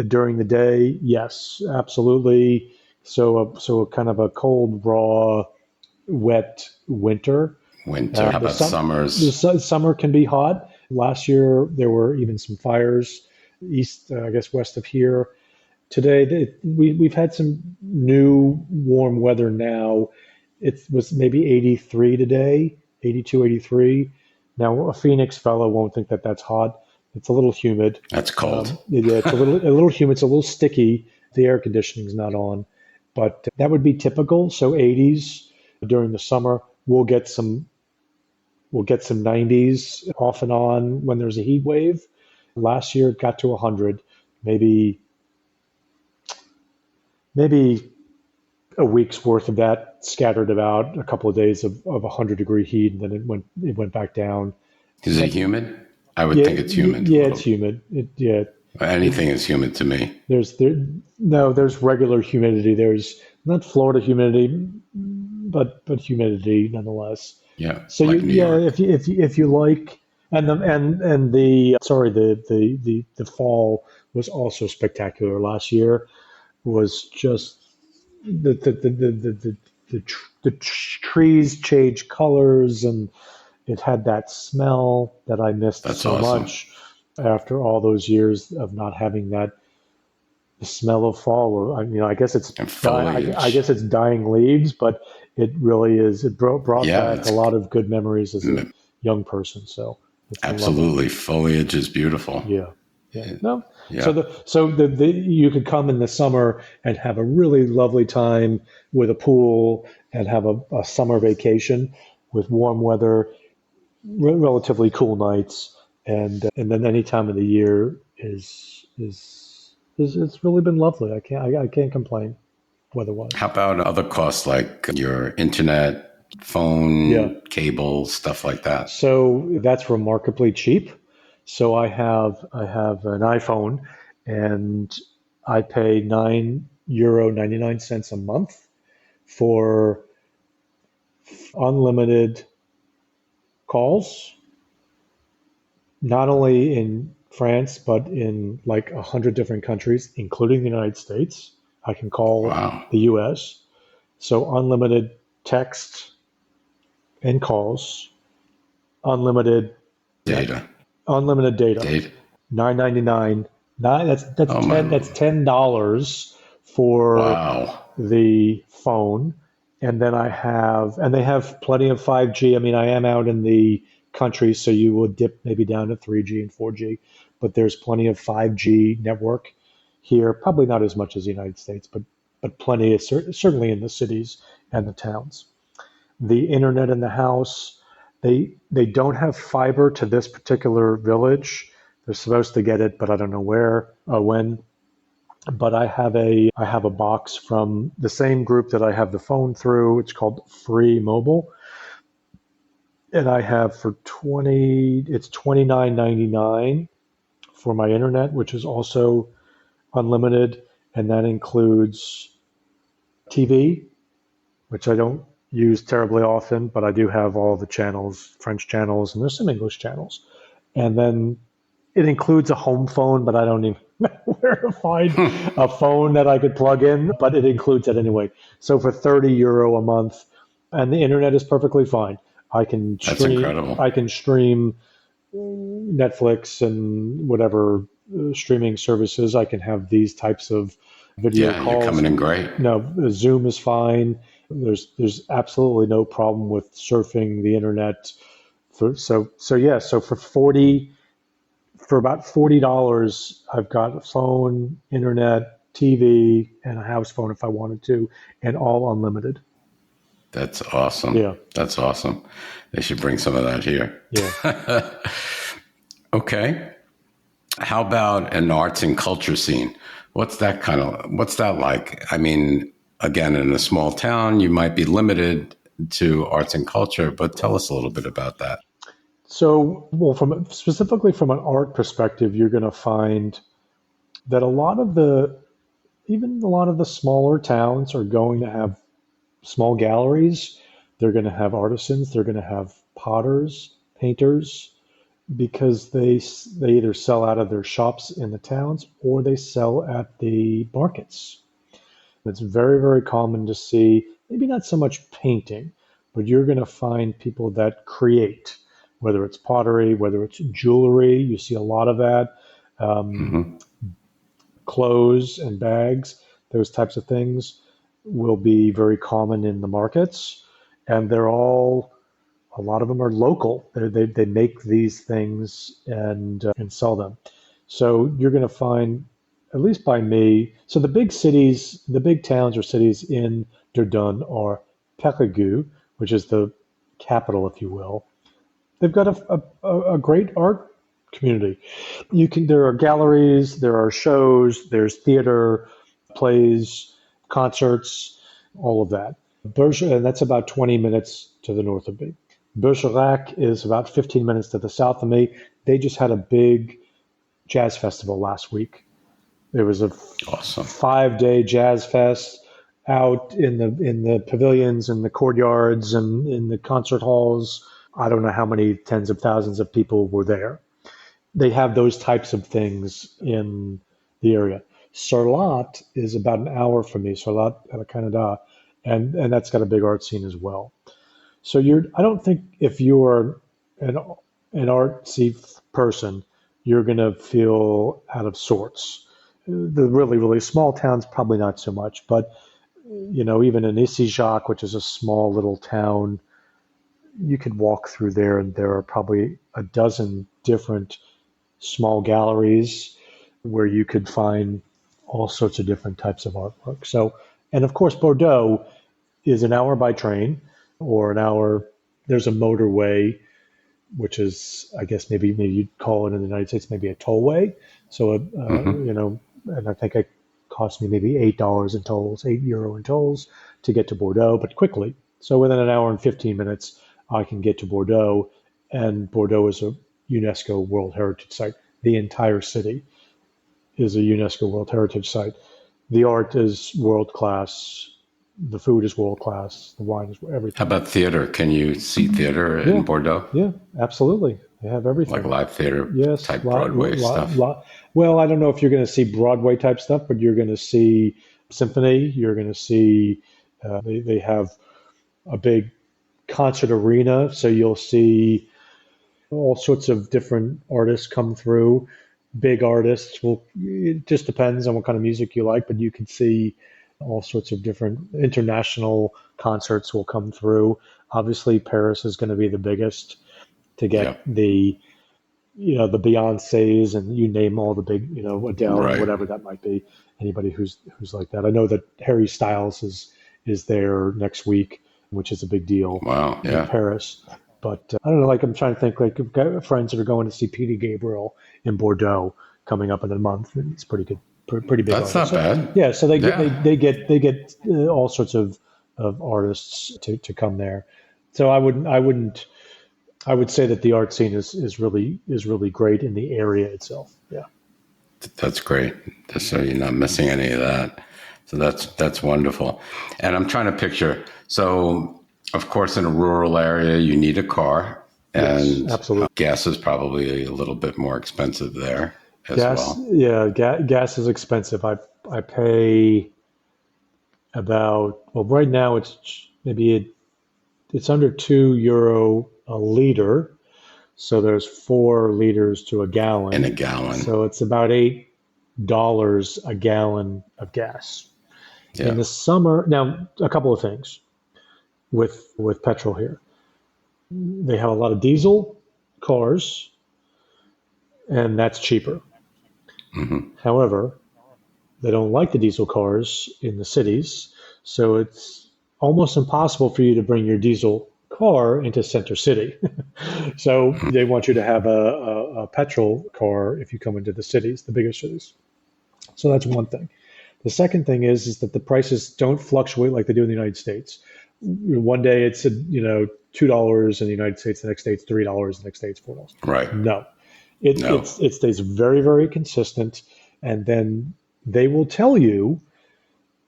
C: during the day, yes, absolutely. So a kind of a cold, raw, wet winter.
B: Winter. How
C: The
B: about
C: sum
B: summers?
C: summer can be hot. Last year there were even some fires east, I guess west of here. Today we've had some new warm weather now. It was maybe 83 today, 82, 83. Now a Phoenix fellow won't think that that's hot. It's a little humid.
B: That's cold.
C: Yeah, it's a little humid. It's a little sticky. The air conditioning's not on, but that would be typical. So 80s during the summer. We'll get some 90s off and on when there's a heat wave. Last year it got to 100, maybe maybe a week's worth of that scattered about a couple of days of 100-degree heat, and then it went back down.
B: Is it
C: But
B: humid? I would
C: yeah,
B: think it's humid a
C: yeah, it's
B: little.
C: humid. Yeah,
B: Anything is humid to me.
C: there's regular humidity. There's not Florida humidity, but humidity nonetheless.
B: Yeah,
C: So
B: like New
C: yeah,
B: York.
C: if you like, and the sorry, the fall was also spectacular last year. Was just the trees changed colors, and it had that smell that I missed
B: That's
C: so
B: awesome.
C: much after all those years of not having that the smell of fall. Or I guess
B: And
C: I
B: foliage.
C: guess it's dying leaves, but it really is. It brought
B: Yeah,
C: back a
B: it's
C: lot of good memories as a young person. So it's been lovely.
B: absolutely. Foliage is beautiful.
C: Yeah. Yeah. No. So
B: Yeah.
C: the you could come in the summer and have a really lovely time with a pool and have a summer vacation with warm weather, relatively cool nights, and then any time of the year is it's really been lovely. I can't complain weather-wise.
B: How about other costs like your internet,
C: Yeah.
B: phone, cable, stuff like that?
C: So that's remarkably cheap. So I have an iPhone, and I pay €9.99 a month for unlimited calls, not only in France but in like 100 different countries, including the United States. I can call
B: Wow.
C: the U.S. So unlimited text and calls, unlimited
B: Data.
C: unlimited data.
B: Data.
C: $9.99.
B: Oh my.
C: That's $10 for
B: Wow.
C: the phone. And then they have plenty of 5G. I mean, I am out in the country, so you would dip maybe down to 3G and 4G, but there's plenty of 5G network here. Probably not as much as the United States, but plenty, certainly in the cities and the towns. The internet in the house, they don't have fiber to this particular village. They're supposed to get it, but I don't know where or when. But I have a box from the same group that I have the phone through. It's called Free Mobile, and I have for 20 it's 29.99 for my internet, which is also unlimited, and that includes TV, which I don't use terribly often, but I do have all the channels, French channels, and there's some English channels. And then it includes a home phone, but I don't even know where to find a phone that I could plug in, but it includes it anyway. So for €30 a month, and the internet is perfectly fine.
B: That's incredible.
C: I can stream Netflix and whatever streaming services. I can have these types of video
B: Yeah, you're
C: calls.
B: coming in great.
C: No, Zoom is fine. There's absolutely no problem with surfing the internet. So for about $40, I've got a phone, internet, TV, and a house phone if I wanted to, and all unlimited.
B: That's awesome.
C: Yeah.
B: That's awesome. They should bring some of that here.
C: Yeah.
B: Okay. How about an arts and culture scene? What's that like? I mean, again, in a small town, you might be limited to arts and culture, but tell us a little bit about that.
C: So, well, specifically from an art perspective, you're going to find that even a lot of the smaller towns are going to have small galleries. They're going to have artisans. They're going to have potters, painters, because they either sell out of their shops in the towns or they sell at the markets. It's very, very common to see, maybe not so much painting, but you're going to find people that create, whether it's pottery, whether it's jewelry. You see a lot of that. Clothes and bags, those types of things will be very common in the markets. And a lot of them are local. They make these things and sell them. So you're going to find, at least by me, so the big towns or cities in Dordogne are Périgueux, which is the capital, if you will. They've got a great art community. There are galleries, there are shows, there's theater, plays, concerts, all of that. And that's about 20 minutes to the north of me. Bergerac is about 15 minutes to the south of me. They just had a big jazz festival last week. There was a
B: Awesome.
C: 5-day jazz fest out in the pavilions and the courtyards and in the concert halls. I don't know how many tens of thousands of people were there. They have those types of things in the area. Sarlat is about an hour from me, Sarlat at Canada, and that's got a big art scene as well. So I don't think if you're an artsy person, you're going to feel out of sorts. The really, really small towns, probably not so much, but even in Isijac, which is a small little town, you could walk through there and there are probably a dozen different small galleries where you could find all sorts of different types of artwork. So, and of course, Bordeaux is an hour by train or an hour. There's a motorway, which is, I guess, maybe you'd call it in the United States, maybe a tollway. So, and I think it cost me maybe €8 in tolls, €8 in tolls to get to Bordeaux, but quickly. So within an hour and 15 minutes, I can get to Bordeaux, and Bordeaux is a UNESCO World Heritage Site. The entire city is a UNESCO World Heritage Site. The art is world class. The food is world class. The wine is everything.
B: How about theater? Can you see theater in Bordeaux?
C: Yeah, absolutely. They have everything.
B: Like live theater type Broadway stuff?
C: Well, I don't know if you're going to see Broadway type stuff, but you're going to see symphony. You're going to see They have a big concert arena, so you'll see all sorts of different artists come through. Big artists will, it just depends on what kind of music you like, but you can see all sorts of different international concerts will come through. Obviously, Paris is going to be the biggest to
B: Yeah.
C: get the Beyoncés and you name all the big, Adele and
B: Right.
C: whatever that might be. Anybody who's like that. I know that Harry Styles is there next week, which is a big deal
B: Wow.
C: in
B: Yeah.
C: Paris. But I don't know, like I'm trying to think, like I've got friends that are going to see Peter Gabriel in Bordeaux coming up in a month. And it's pretty good, pretty big
B: That's
C: artist.
B: not
C: So
B: bad.
C: yeah, so
B: Yeah.
C: they get all sorts of artists to come there. So I would say that the art scene is really great in the area itself. Yeah.
B: That's great. Just so you're not missing any of that. So that's wonderful. And I'm trying to picture. So, of course, in a rural area, you need a car,
C: Yes,
B: and
C: absolutely.
B: gas is probably a little bit more expensive there as
C: Gas,
B: well.
C: yeah, gas is expensive. I pay about, well, right now it's under €2 a liter. So there's 4 liters to a
B: In a
C: gallon.
B: gallon.
C: So it's about $8 a gallon of gas. In
B: Yeah.
C: the summer, now a couple of things with petrol here. They have a lot of diesel cars, and that's cheaper.
B: Hmm.
C: However, they don't like the diesel cars in the cities, so it's almost impossible for you to bring your diesel car into Center City. So they want you to have a petrol car if you come into the cities, the bigger cities. So that's one thing. The second thing is that the prices don't fluctuate like they do in the United States. One day it's $2 in the United States, the next day it's $3, the next day it's $4.
B: Right.
C: No,
B: No.
C: it stays very, very consistent, and then they will tell you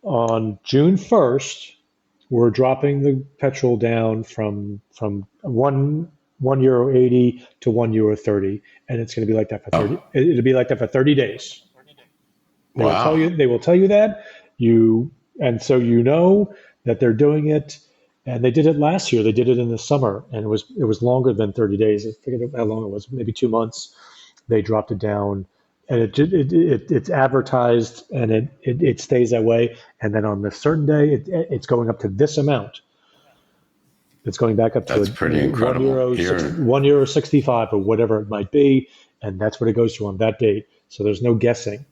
C: on June 1st we're dropping the petrol down from €1.80 to €1.30, and it's going to be like that for 30.
B: Oh,
C: It'll be like that for 30 days.
B: wow.
C: They will tell you that you, and so you know that they're doing it. And they did it last year. They did it in the summer, and it was longer than 30 days. I forget how long it was, maybe 2 months. They dropped it down, and it's advertised, and it stays that way. And then on the certain day, it's going up to this amount. It's going back up to
B: That's pretty incredible. Here,
C: €1 65 or whatever it might be, and that's what it goes to on that date. So there's no guessing,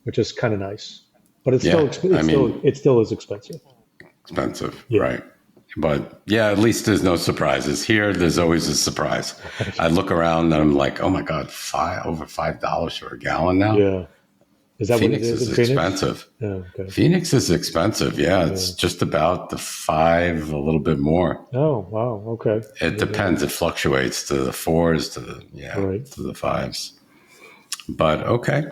C: which is kind of nice. But
B: yeah, I mean,
C: it still is expensive.
B: expensive,
C: Yeah.
B: right? But yeah, at least there's no surprises. Here, there's always a surprise. I look around and I'm like, oh my God, over $5 for a gallon now?
C: Yeah. Is that what it
B: Phoenix
C: is
B: is
C: in Phoenix?
B: expensive.
C: Oh, okay.
B: Phoenix is expensive. Yeah,
C: Yeah.
B: it's just about the five, a little bit more.
C: Oh, wow. Okay.
B: It depends. It fluctuates to the fours,
C: Right.
B: to the fives. But okay.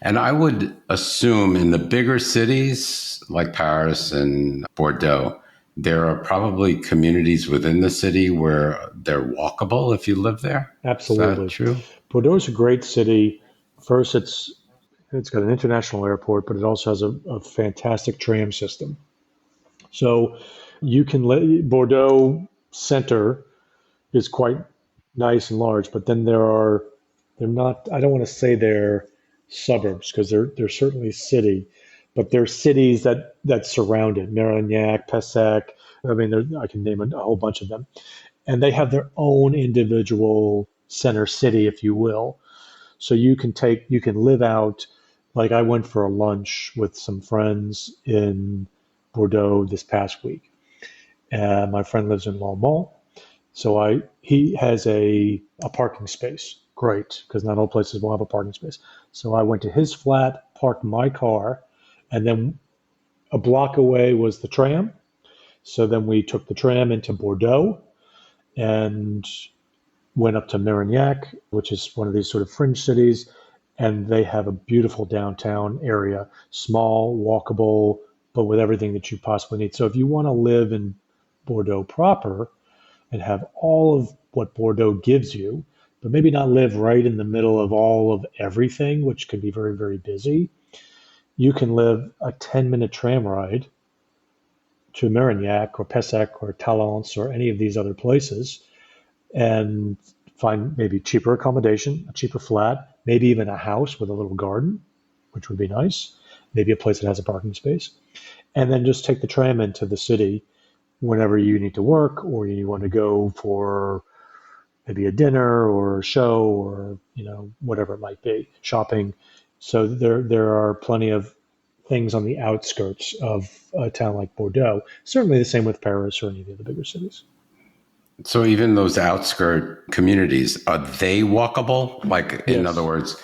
B: And I would assume in the bigger cities like Paris and Bordeaux, there are probably communities within the city where they're walkable if you live there. Is that
C: Absolutely.
B: true?
C: Bordeaux is a great city. First, it's got an international airport, but it also has a fantastic tram system. So you can Bordeaux Center is quite nice and large, but then they're not. I don't want to say they're suburbs because they're certainly city, but they're cities that surround it. Marignac, Pessac. I mean, I can name a whole bunch of them, and they have their own individual center city, if you will. So you can live out. Like I went for a lunch with some friends in Bordeaux this past week. My friend lives in Longmont, so he has a parking space. Great, because not all places will have a parking space. So I went to his flat, parked my car, and then a block away was the tram. So then we took the tram into Bordeaux and went up to Marignac, which is one of these sort of fringe cities, and they have a beautiful downtown area, small, walkable, but with everything that you possibly need. So if you want to live in Bordeaux proper and have all of what Bordeaux gives you, but maybe not live right in the middle of all of everything, which can be very, very busy, you can live a 10-minute tram ride to Mérignac or Pessac or Talence or any of these other places and find maybe cheaper accommodation, a cheaper flat, maybe even a house with a little garden, which would be nice, maybe a place that has a parking space, and then just take the tram into the city whenever you need to work or you want to go for maybe a dinner or a show or whatever it might be, shopping. So there are plenty of things on the outskirts of a town like Bordeaux. Certainly the same with Paris or any of the other bigger cities.
B: So even those outskirt communities, are they walkable? Like, in
C: Yes.
B: other words,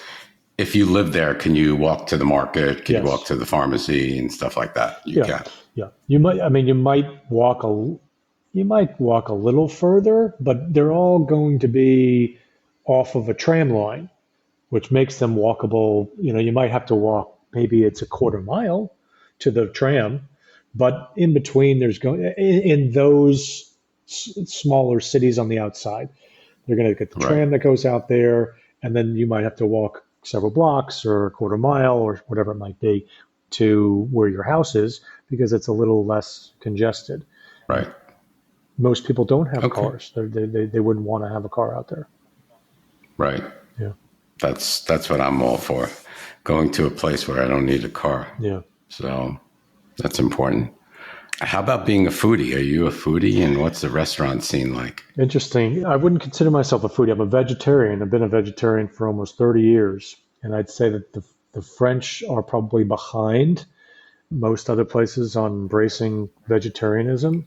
B: if you live there, can you walk to the market? Can
C: Yes.
B: you walk to the pharmacy and stuff like that? You can.
C: Yeah. You might walk a little further, but they're all going to be off of a tram line, which makes them walkable. You might have to walk, maybe it's a quarter mile to the tram, but in between in those smaller cities on the outside, they're going to get the tram that goes out there, and then you might have to walk several blocks or a quarter mile or whatever it might be to where your house is because it's a little less congested.
B: Right.
C: Most people don't have cars. They wouldn't want to have a car out there.
B: Right.
C: Yeah.
B: That's what I'm all for. Going to a place where I don't need a car.
C: Yeah.
B: So that's important. How about being a foodie? Are you a foodie, and what's the restaurant scene like?
C: Interesting. I wouldn't consider myself a foodie. I'm a vegetarian. I've been a vegetarian for almost 30 years. And I'd say that the French are probably behind most other places on embracing vegetarianism.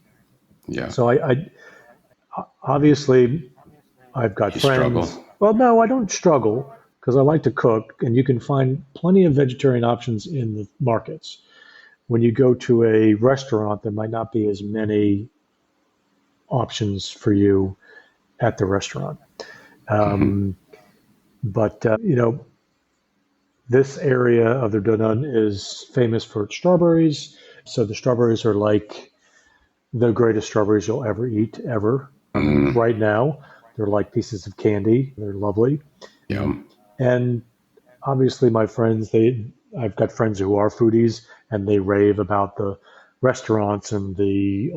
B: Yeah.
C: So I obviously I've got friends.
B: Struggle?
C: Well, no, I don't struggle because I like to cook, and you can find plenty of vegetarian options in the markets. When you go to a restaurant, there might not be as many options for you at the restaurant. But, this area of the Dordogne is famous for its strawberries. So the strawberries are like the greatest strawberries you'll ever eat, ever. Right now, they're like pieces of candy. They're lovely.
B: Yeah.
C: And obviously my friends, I've got friends who are foodies, and they rave about the restaurants and the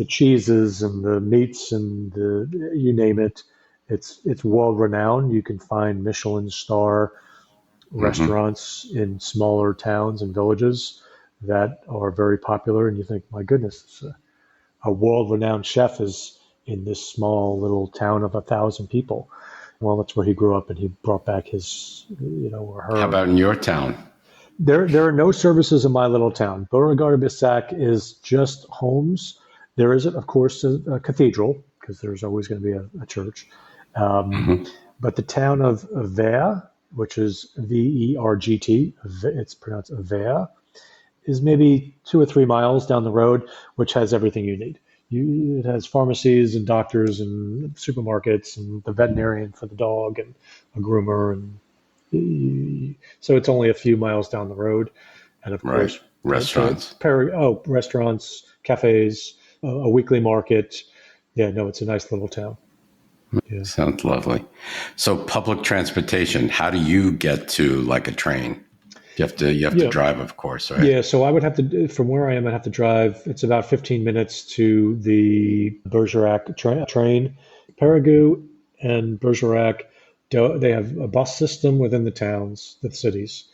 C: cheeses and the meats and you name it. It's world renowned. You can find Michelin star restaurants in smaller towns and villages that are very popular. And you think, my goodness, a world renowned chef is in this small little town of 1,000 people. Well, that's where he grew up, and he brought back his, or her.
B: How about in your town?
C: There are no services in my little town. Beauregard-Bissac is just homes. There is, of course, a cathedral, because there's always going to be a church. But the town of Ver, which is Vergt, it's pronounced Ver, is maybe 2 or 3 miles down the road, which has everything you need. It has pharmacies and doctors and supermarkets and the veterinarian for the dog and a groomer, and so it's only a few miles down the road. And of course,
B: restaurants,
C: restaurants, cafes, a weekly market. Yeah, no, it's a nice little town. Yeah.
B: Sounds lovely. So public transportation, how do you get to like a train? You have to drive, of course, right?
C: Yeah, so I would have to, from where I am, I'd have to drive. It's about 15 minutes to the Bergerac train. Périgueux and Bergerac, they have a bus system within the towns, the cities,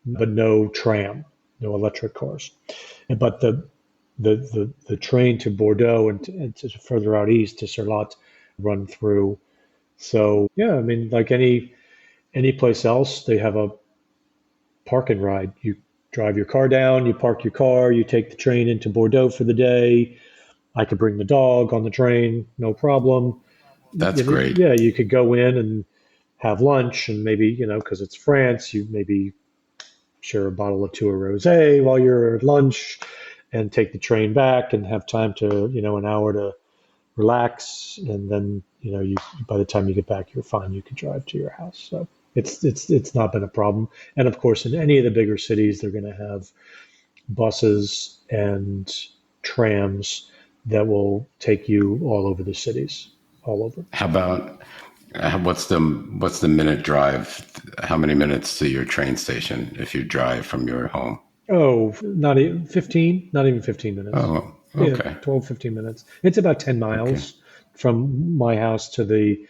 C: but no tram, no electric cars. But the train to Bordeaux and to further out east to Surlot run through. So yeah, I mean, like any place else, they have a park and ride. You drive your car down, you park your car, you take the train into Bordeaux for the day. I could bring the dog on the train, no problem.
B: That's great.
C: Yeah, you could go in and have lunch, and maybe, because it's France, you maybe share a bottle or two of rosé while you're at lunch and take the train back and have time to, an hour to relax. And then, by the time you get back, you're fine. You can drive to your house. So it's not been a problem. And of course, in any of the bigger cities, they're going to have buses and trams that will take you all over the cities, all over.
B: How about what's the minute drive? How many minutes to your train station if you drive from your home?
C: Oh, not even 15, not even 15 minutes.
B: Oh,
C: Yeah,
B: okay.
C: 12, 15 minutes. It's about 10
B: Okay.
C: miles from my house to the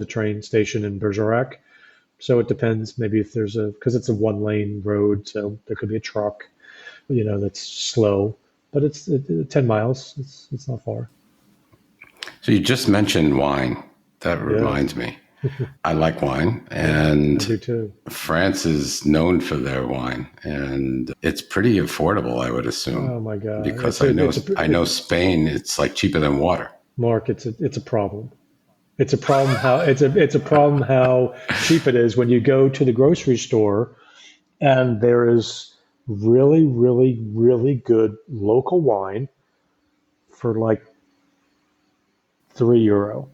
C: train station in Bergerac. So it depends. Maybe if there's because it's a one lane road, so there could be a truck, that's slow. But 10 miles. It's not far.
B: So you just mentioned wine. That
C: Yes.
B: reminds me. I like wine,
C: Yeah, I
B: and
C: do too.
B: France is known for their wine, and it's pretty affordable, I would assume,
C: Oh my God.
B: because I know Spain. It's like cheaper than water.
C: Mark, it's a problem. It's a problem how it's a problem how cheap it is when you go to the grocery store and there is really, really, really good local wine for like €3.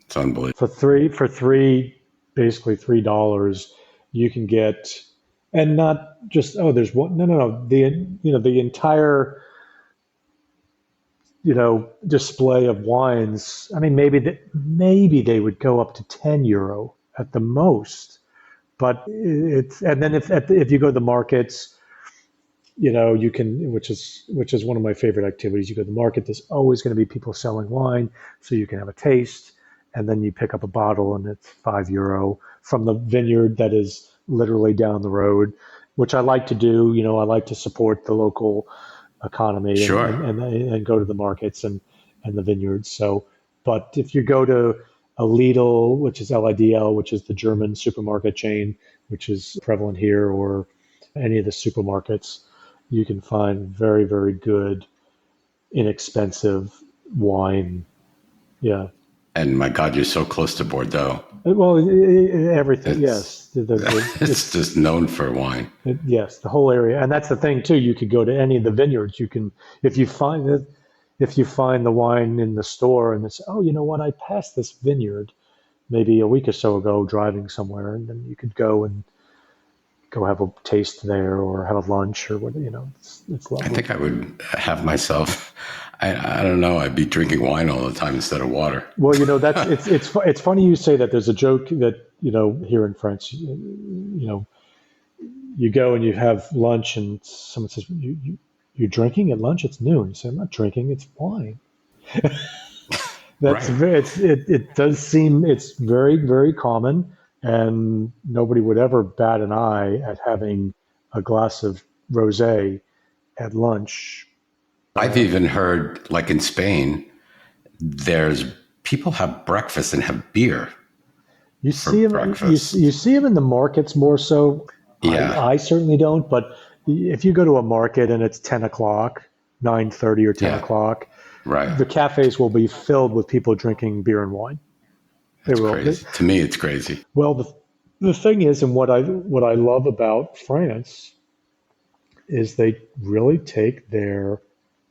B: It's unbelievable.
C: For three basically $3 you can get, and not just, oh, there's one, no, the entire display of wines. I mean, maybe they would go up to €10 at the most. But it's, and then if you go to the markets, you can, which is one of my favorite activities. You go to the market, there's always going to be people selling wine, so you can have a taste, and then you pick up a bottle, and it's €5 from the vineyard that is literally down the road, which I like to do. I like to support the local economy, and
B: Sure.
C: and, and, and go to the markets and the vineyards. So, but if you go to a Lidl, which is LIDL, which is the German supermarket chain, which is prevalent here, or any of the supermarkets, you can find very, very good, inexpensive wine. Yeah.
B: And my God, you're so close to Bordeaux.
C: Well, everything.
B: It's
C: Yes.
B: it's just known for wine.
C: Yes, the whole area, and that's the thing too. You could go to any of the vineyards. You can, if you find it, if you find the wine in the store, and it's, oh, you know what? I passed this vineyard maybe a week or so ago, driving somewhere, and then you could go have a taste there, or have a lunch, or what. It's
B: I
C: lovely.
B: think I would have myself. I don't know. I'd be drinking wine all the time instead of water.
C: Well, that's it's funny you say that. There's a joke that here in France, you go and you have lunch, and someone says, you're drinking at lunch? It's noon. You say, I'm not drinking, it's wine. That's
B: Right.
C: very, it does seem, it's very, very common, and nobody would ever bat an eye at having a glass of rosé at lunch.
B: I've even heard, like in Spain, there's people have breakfast and have beer
C: You
B: for
C: see them, you
B: breakfast.
C: see them in the markets more so. I,
B: Yeah.
C: I certainly don't, but if you go to a market and it's 10 o'clock, 9:30 or 10
B: Yeah.
C: o'clock,
B: Right.
C: the cafes will be filled with people drinking beer and wine. They
B: It's
C: will.
B: crazy. To me, it's crazy.
C: Well, the thing is, and what I love about France is they really take their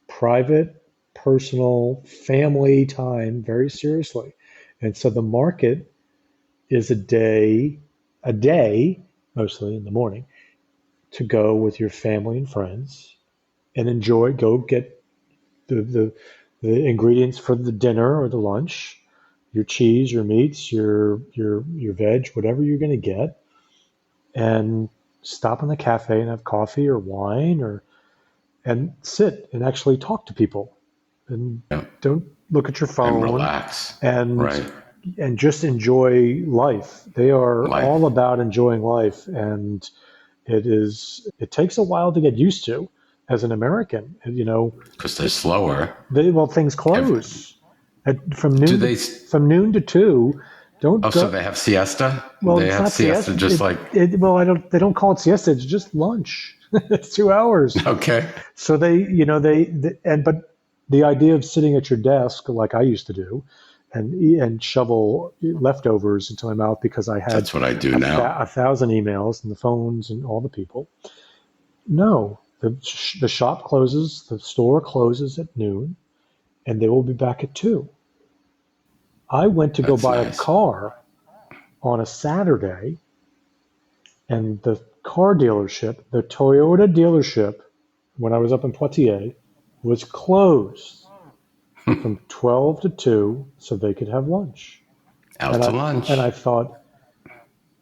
C: private, personal, family time very seriously. And so the market is a day, mostly in the morning, to go with your family and friends and enjoy, go get the ingredients for the dinner or the lunch, your cheese, your meats, your veg, whatever you're going to get, and stop in the cafe and have coffee or wine, or and sit and actually talk to people, and
B: Yeah.
C: don't look at your
B: And
C: phone,
B: relax.
C: and
B: Right.
C: and just enjoy life. They are all
B: Life.
C: about enjoying life, and it takes a while to get used to as an American.
B: Because they're slower.
C: Things
B: Every,
C: close from
B: do
C: noon to
B: they?
C: from noon to 2. Don't
B: Oh, so
C: go.
B: they have siesta?
C: Well,
B: They
C: it's
B: have
C: not
B: siesta
C: siesta.
B: just like,
C: Well, I don't. They don't call it siesta. It's just lunch. It's 2 hours.
B: okay.
C: So and but the idea of sitting at your desk like I used to do, and shovel leftovers into my mouth because I had
B: That's what I do now.
C: 1,000 emails and the phones and all the people. No, the shop closes, the store closes at noon, and they will be back at 2. I went to go
B: That's
C: buy a
B: nice.
C: car on a Saturday, and the car dealership, the Toyota dealership, when I was up in Poitiers, was closed from 12 to 2 so they could have lunch.
B: Out
C: And
B: to
C: I and
B: lunch.
C: I thought,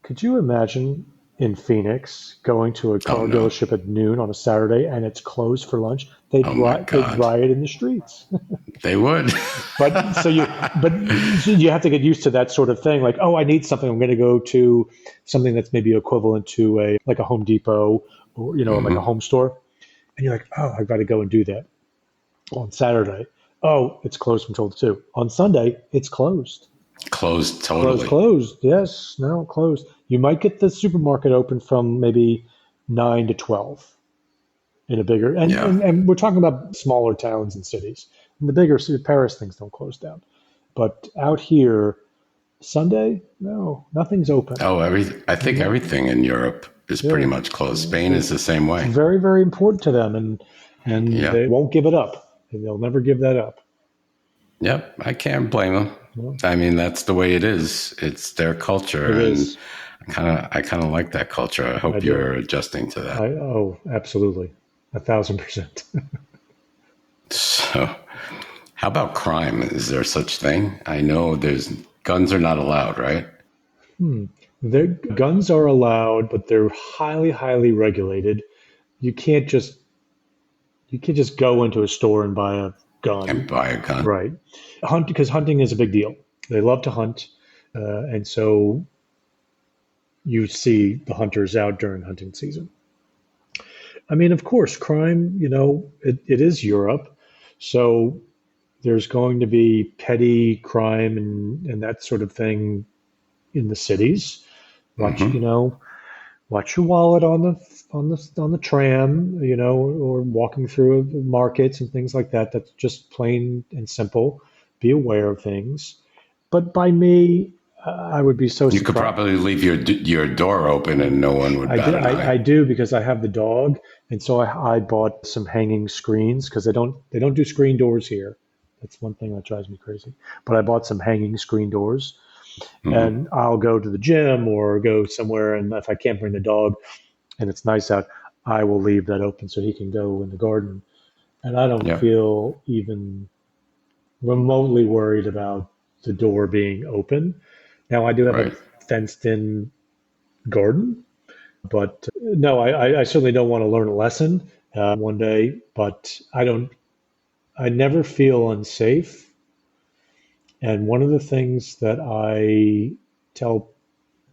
C: could you imagine in Phoenix, going to a car
B: no.
C: dealership at noon on a Saturday and it's closed for lunch, they'd,
B: Oh my
C: they'd
B: God.
C: riot in the streets.
B: They would.
C: But you have to get used to that sort of thing. Like, oh, I need something. I'm going to go to something that's maybe equivalent to a Home Depot or, like a home store. And you're like, oh, I've got to go and do that on Saturday. Oh, it's closed from 12 to 2. On Sunday, it's closed.
B: Closed totally.
C: Closed. Yes, no, closed. You might get the supermarket open from maybe 9 to 12 in a bigger, and we're talking about smaller towns and cities. In the bigger city, Paris, things don't close down. But out here, Sunday, no, nothing's open.
B: Oh, I think everything in Europe is pretty much closed. Spain is the same way.
C: Very, very important to them, and they won't give it up. And they'll never give that up.
B: Yep, I can't blame them. I mean, that's the way it is. It's their culture,
C: is.
B: I kind of like that culture. I hope you're adjusting to that.
C: Absolutely, 1,000%.
B: So, how about crime? Is there such thing? I know guns are not allowed, right?
C: Guns are allowed, but they're highly, highly regulated. You can't just go into a store and buy a gun.
B: And buy a gun.
C: Right. Because hunting is a big deal. They love to hunt. And so you see the hunters out during hunting season. I mean, of course, crime, it is Europe. So there's going to be petty crime and that sort of thing in the cities. Watch your wallet on the tram, or walking through markets and things like that. That's just plain and simple. Be aware of things. But by me, I would be so surprised.
B: You could probably leave your door open and no one would bat an eye.
C: I do, because I have the dog, and so I bought some hanging screens, because they don't do screen doors here. That's one thing that drives me crazy. But I bought some hanging screen doors. And I'll go to the gym or go somewhere, and if I can't bring the dog and it's nice out, I will leave that open so he can go in the garden. And I don't feel even remotely worried about the door being open. Now, I do have a fenced-in garden, but no, I certainly don't want to learn a lesson one day, but I never feel unsafe. And one of the things that I tell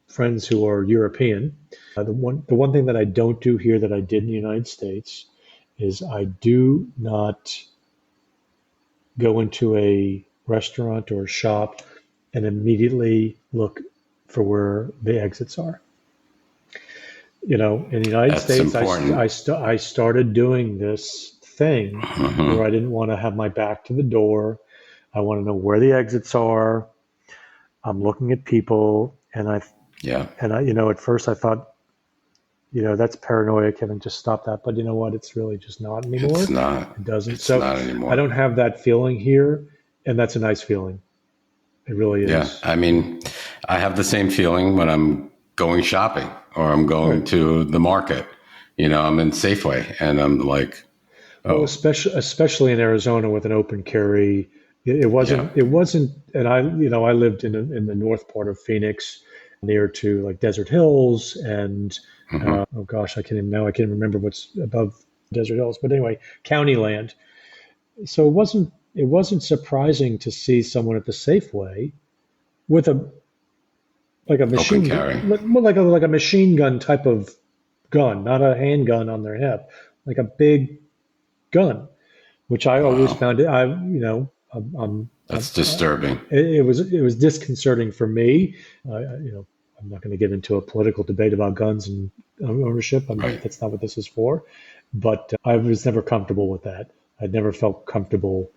C: friends who are European, the one thing that I don't do here that I did in the United States is I do not go into a restaurant or a shop and immediately look for where the exits are. In the United States, I started doing this thing where I didn't want to have my back to the door. I want to know where the exits are. I'm looking at people, and at first I thought, that's paranoia, Kevin, just stop that. But you know what? It's really just not anymore.
B: It's not.
C: It doesn't.
B: It's not anymore.
C: I don't have that feeling here, and that's a nice feeling. It really is.
B: Yeah. I mean, I have the same feeling when I'm going shopping or I'm going to the market. I'm in Safeway, and I'm like,
C: well, especially in Arizona with an open carry. It wasn't, and I lived in the north part of Phoenix, near to like Desert Hills, and oh gosh, I can't even remember what's above Desert Hills, but anyway, county land. So it wasn't surprising to see someone at the Safeway with a machine gun, like a machine gun type of gun, not a handgun on their hip, like a big gun, which I always found it.
B: That's disturbing.
C: It was disconcerting for me. I'm not going to get into a political debate about guns and ownership. That's not what this is for. But I was never comfortable with that. I'd never felt comfortable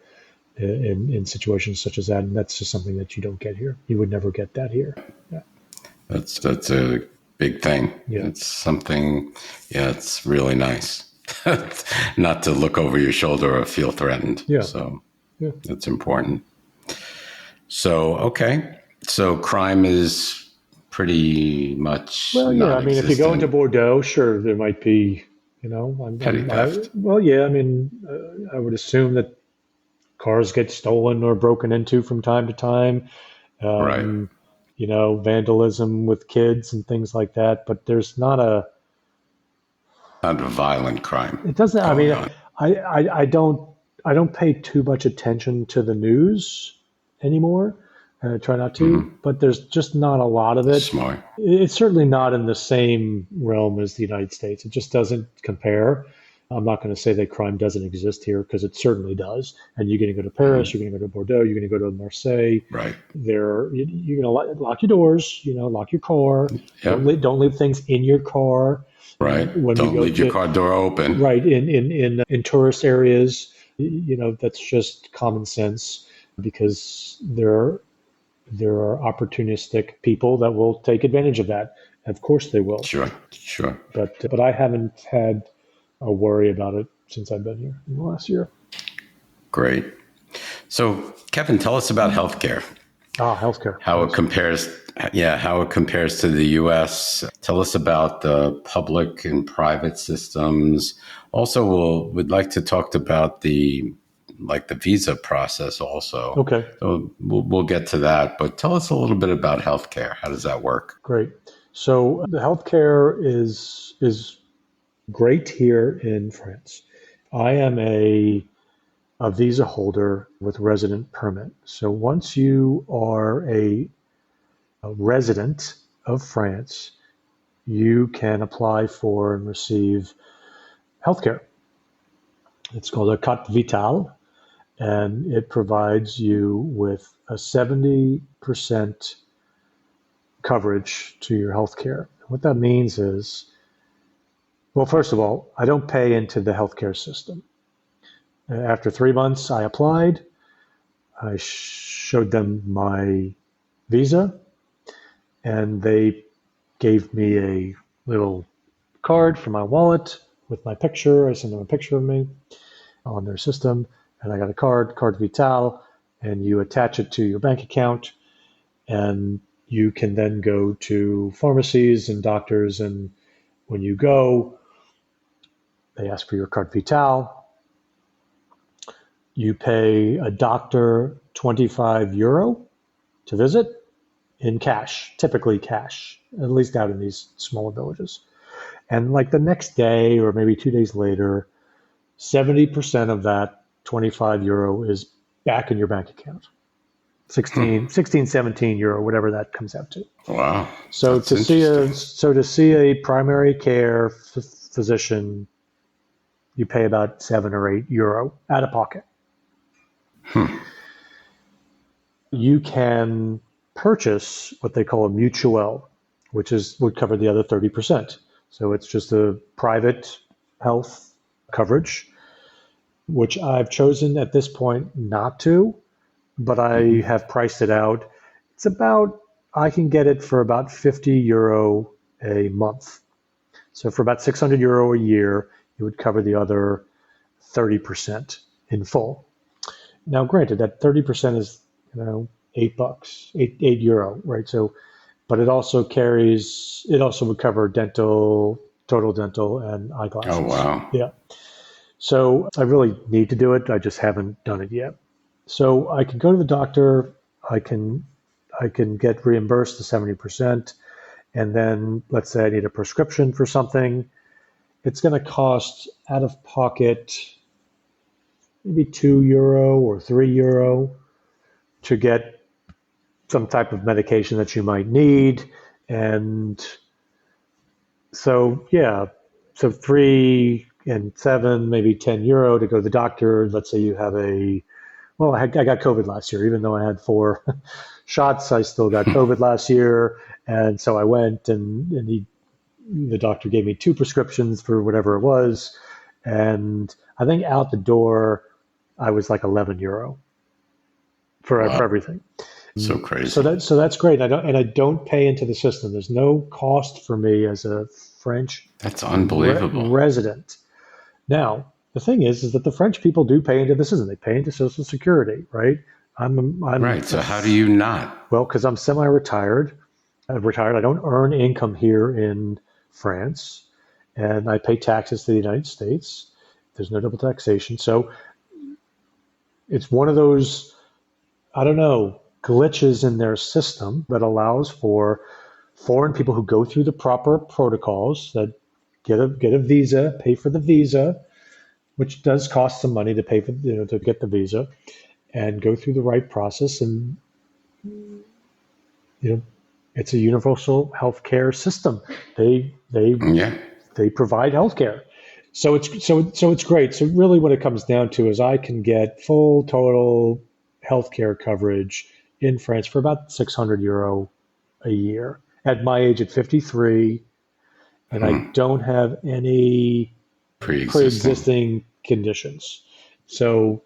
C: in situations such as that, and that's just something that you don't get here. You would never get that here. Yeah.
B: That's a big thing.
C: Yeah.
B: It's something. Yeah, it's really nice not to look over your shoulder or feel threatened.
C: Yeah.
B: So that's important. So, okay. So crime is pretty much
C: if you go into Bordeaux, sure, there might be,
B: petty theft.
C: I would assume that cars get stolen or broken into from time to time. vandalism with kids and things like that. But there's
B: Not a violent crime
C: it doesn't, I
B: going
C: mean,
B: on.
C: I don't pay too much attention to the news anymore. I try not to, but there's just not a lot of it.
B: Smart.
C: It's certainly not in the same realm as the United States. It just doesn't compare. I'm not going to say that crime doesn't exist here because it certainly does. And you're going to go to Paris, you're going to go to Bordeaux, you're going to go to Marseille.
B: Right.
C: You're going to lock your doors, lock your car.
B: Yep.
C: Don't leave things in your car.
B: Right.
C: When
B: Don't leave your car door open.
C: Right. In tourist areas, that's just common sense because there are opportunistic people that will take advantage of that. Of course they will.
B: Sure.
C: But I haven't had a worry about it since I've been here in the last year.
B: Great. So, Kevin, tell us about healthcare.
C: Healthcare.
B: How it compares to the U.S. Tell us about the public and private systems. Also, we'd like to talk about the visa process also.
C: Okay.
B: So we'll get to that, but tell us a little bit about healthcare. How does that work?
C: Great. So the healthcare is great here in France. I am a visa holder with resident permit. So once you are a resident of France, you can apply for and receive healthcare. It's called a carte vitale, and it provides you with a 70% coverage to your healthcare. What that means is, well, first of all, I don't pay into the healthcare system. After 3 months, I applied. I showed them my visa, and they gave me a little card for my wallet with my picture. I sent them a picture of me on their system, and I got a carte vitale, and you attach it to your bank account, and you can then go to pharmacies and doctors, and when you go, they ask for your carte vitale. You pay a doctor €25 to visit in cash, typically cash, at least out in these smaller villages. And like the next day or maybe 2 days later, 70% of that €25 is back in your bank account. 16, €17, whatever that comes out to.
B: Wow.
C: So to see a primary care physician, you pay about €7 or €8 out of pocket. You can purchase what they call a mutuelle, which would cover the other 30%. So it's just a private health coverage, which I've chosen at this point not to, but I have priced it out. I can get it for about €50 a month. So for about €600 a year, it would cover the other 30% in full. Now, granted, that 30% is, $8, €8, right? So, but it also would cover total dental and eyeglasses.
B: Oh, wow.
C: Yeah. So I really need to do it. I just haven't done it yet. So I can go to the doctor. I can get reimbursed the 70%. And then let's say I need a prescription for something. It's going to cost out of pocket maybe €2 or €3 to get some type of medication that you might need. And so, so 3 and 7, maybe €10 to go to the doctor. Let's say you have I got COVID last year, even though I had 4 shots, I still got COVID last year. And so I went and the doctor gave me 2 prescriptions for whatever it was. And I think out the door, I was like €11 for everything.
B: So crazy.
C: So that's great. I don't pay into the system. There's no cost for me as a French
B: That's unbelievable.
C: resident. Now, the thing is that the French people do pay into the system. They pay into Social Security, right? I'm
B: right. So how do you not?
C: Well, because I'm semi-retired. I'm retired. I don't earn income here in France, and I pay taxes to the United States. There's no double taxation. So it's one of those, I don't know, glitches in their system that allows for foreign people who go through the proper protocols, that get a visa, pay for the visa, which does cost some money to pay for, to get the visa, and go through the right process. And it's a universal healthcare system.
B: Yeah.
C: They provide healthcare. So it's great. So really what it comes down to is I can get full total healthcare coverage in France for about 600 euro a year at my age at 53, and I don't have any pre-existing conditions. So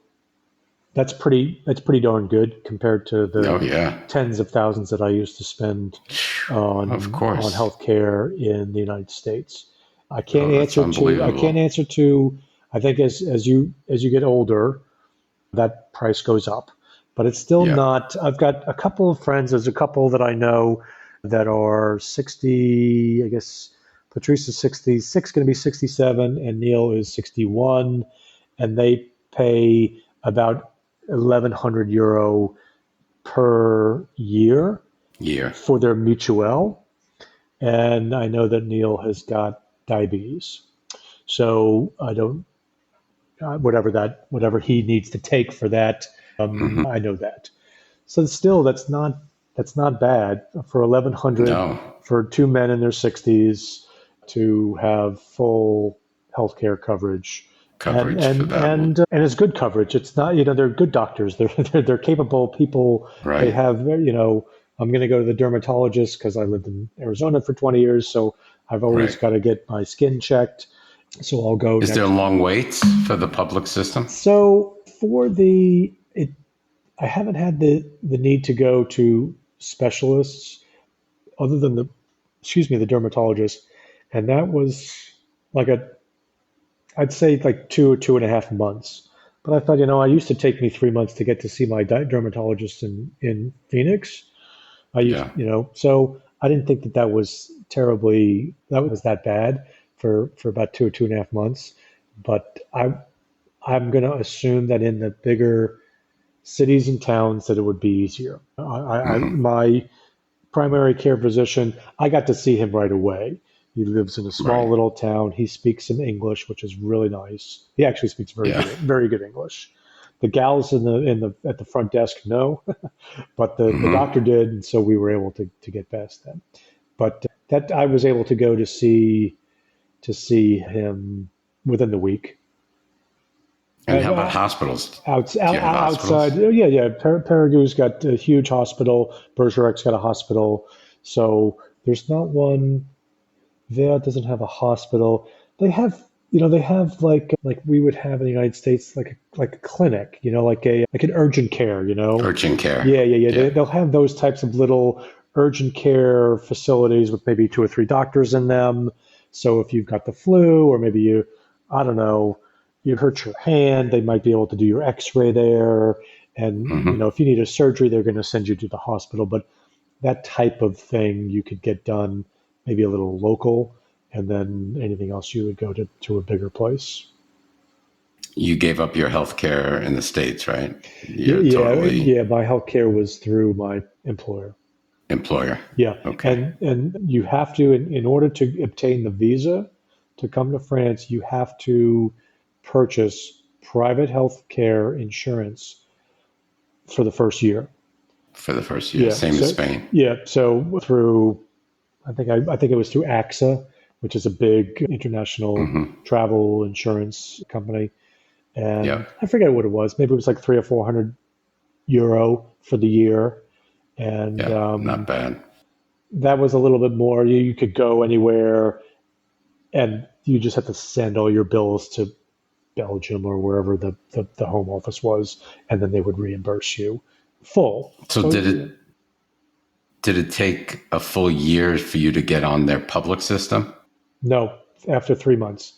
C: that's pretty
B: Oh,
C: darn good compared to the
B: yeah.
C: tens of thousands that I used to spend on
B: Of course.
C: healthcare in the United States. I
B: Oh,
C: can't
B: that's
C: answer to
B: unbelievable.
C: I think as you get older, that price goes up. But it's still
B: Yeah.
C: not. I've got a couple of friends. There's a couple that I know that are 60. I guess Patrice is 66, going to be 67, and Neil is 61, and they pay about 1,100 euro per year
B: Year.
C: for their mutuelle. And I know that Neil has got diabetes, so I don't whatever he needs to take for that. I know that. So still, that's not bad for 1,100
B: No.
C: for two men in their 60s to have full healthcare coverage, and
B: Coverage for
C: and
B: that.
C: and and it's good coverage. It's not, they're good doctors. They're capable people. They
B: Right.
C: have, I'm going to go to the dermatologist because I lived in Arizona for 20 years, so I've always
B: Right.
C: got to get my skin checked. So I'll go
B: Is there
C: next.
B: long waits for the public system?
C: So I haven't had the need to go to specialists other than the dermatologist, and that was like I'd say like 2 or 2.5 months. But I thought, it used to take me 3 months to get to see my dermatologist in Phoenix. I used,
B: Yeah.
C: so I didn't think that was that bad for about 2 or 2.5 months. But I'm going to assume that in the bigger cities and towns that it would be easier. My primary care physician, I got to see him right away. He lives in a small
B: Right.
C: little town. He speaks some English, which is really nice. He actually speaks
B: Yeah.
C: very good English. The gals at the front desk, no, but the doctor did, and so we were able to get past that. But that I was able to go to see him within the week.
B: And how about hospitals? Do you have
C: Outside,
B: hospitals?
C: oh, yeah. Paraguay's got a huge hospital. Bergerec's got a hospital. So there's not one. There doesn't have a hospital. They have like we would have in the United States, like a clinic, like an urgent care.
B: Urgent care.
C: Yeah, yeah, yeah.
B: Yeah.
C: They'll have those types of little urgent care facilities with maybe two or three doctors in them. So if you've got the flu, or maybe I don't know, you hurt your hand, they might be able to do your X-ray there. And if you need a surgery, they're going to send you to the hospital. But that type of thing you could get done maybe a little local, and then anything else you would go to a bigger place.
B: You gave up your health care in the States, right?
C: Yeah,
B: You're
C: yeah,
B: totally
C: yeah. My healthcare was through my employer.
B: employer.
C: Yeah,
B: Okay.
C: and you have to, in order to obtain the visa to come to France, you have to purchase private health care insurance for the first year.
B: For the first year.
C: Yeah,
B: Same as Spain.
C: so through, I think it was through AXA, which is a big international travel insurance company, and
B: Yep.
C: I forget what it was. Maybe it was like 300 or 400 euro for the year, and
B: Yep. Not bad.
C: that was a little bit more. You could go anywhere, and you just have to send all your bills to Belgium or wherever the home office was, and then they would reimburse you full.
B: So
C: So
B: did it take a full year for you to get on their public system?
C: no, after 3 months,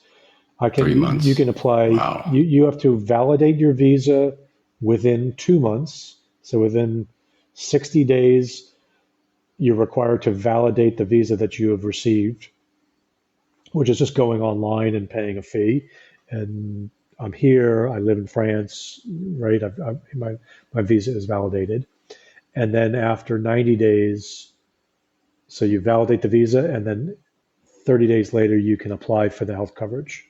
B: Three
C: you
B: months.
C: can apply.
B: Wow.
C: You have to validate your visa within 2 months. So within 60 days, you're required to validate the visa that you have received, which is just going online and paying a fee. And I'm here. I live in France, right? My visa is validated, And then after 90 days, so you validate the visa, and then 30 days later, you can apply for the health coverage.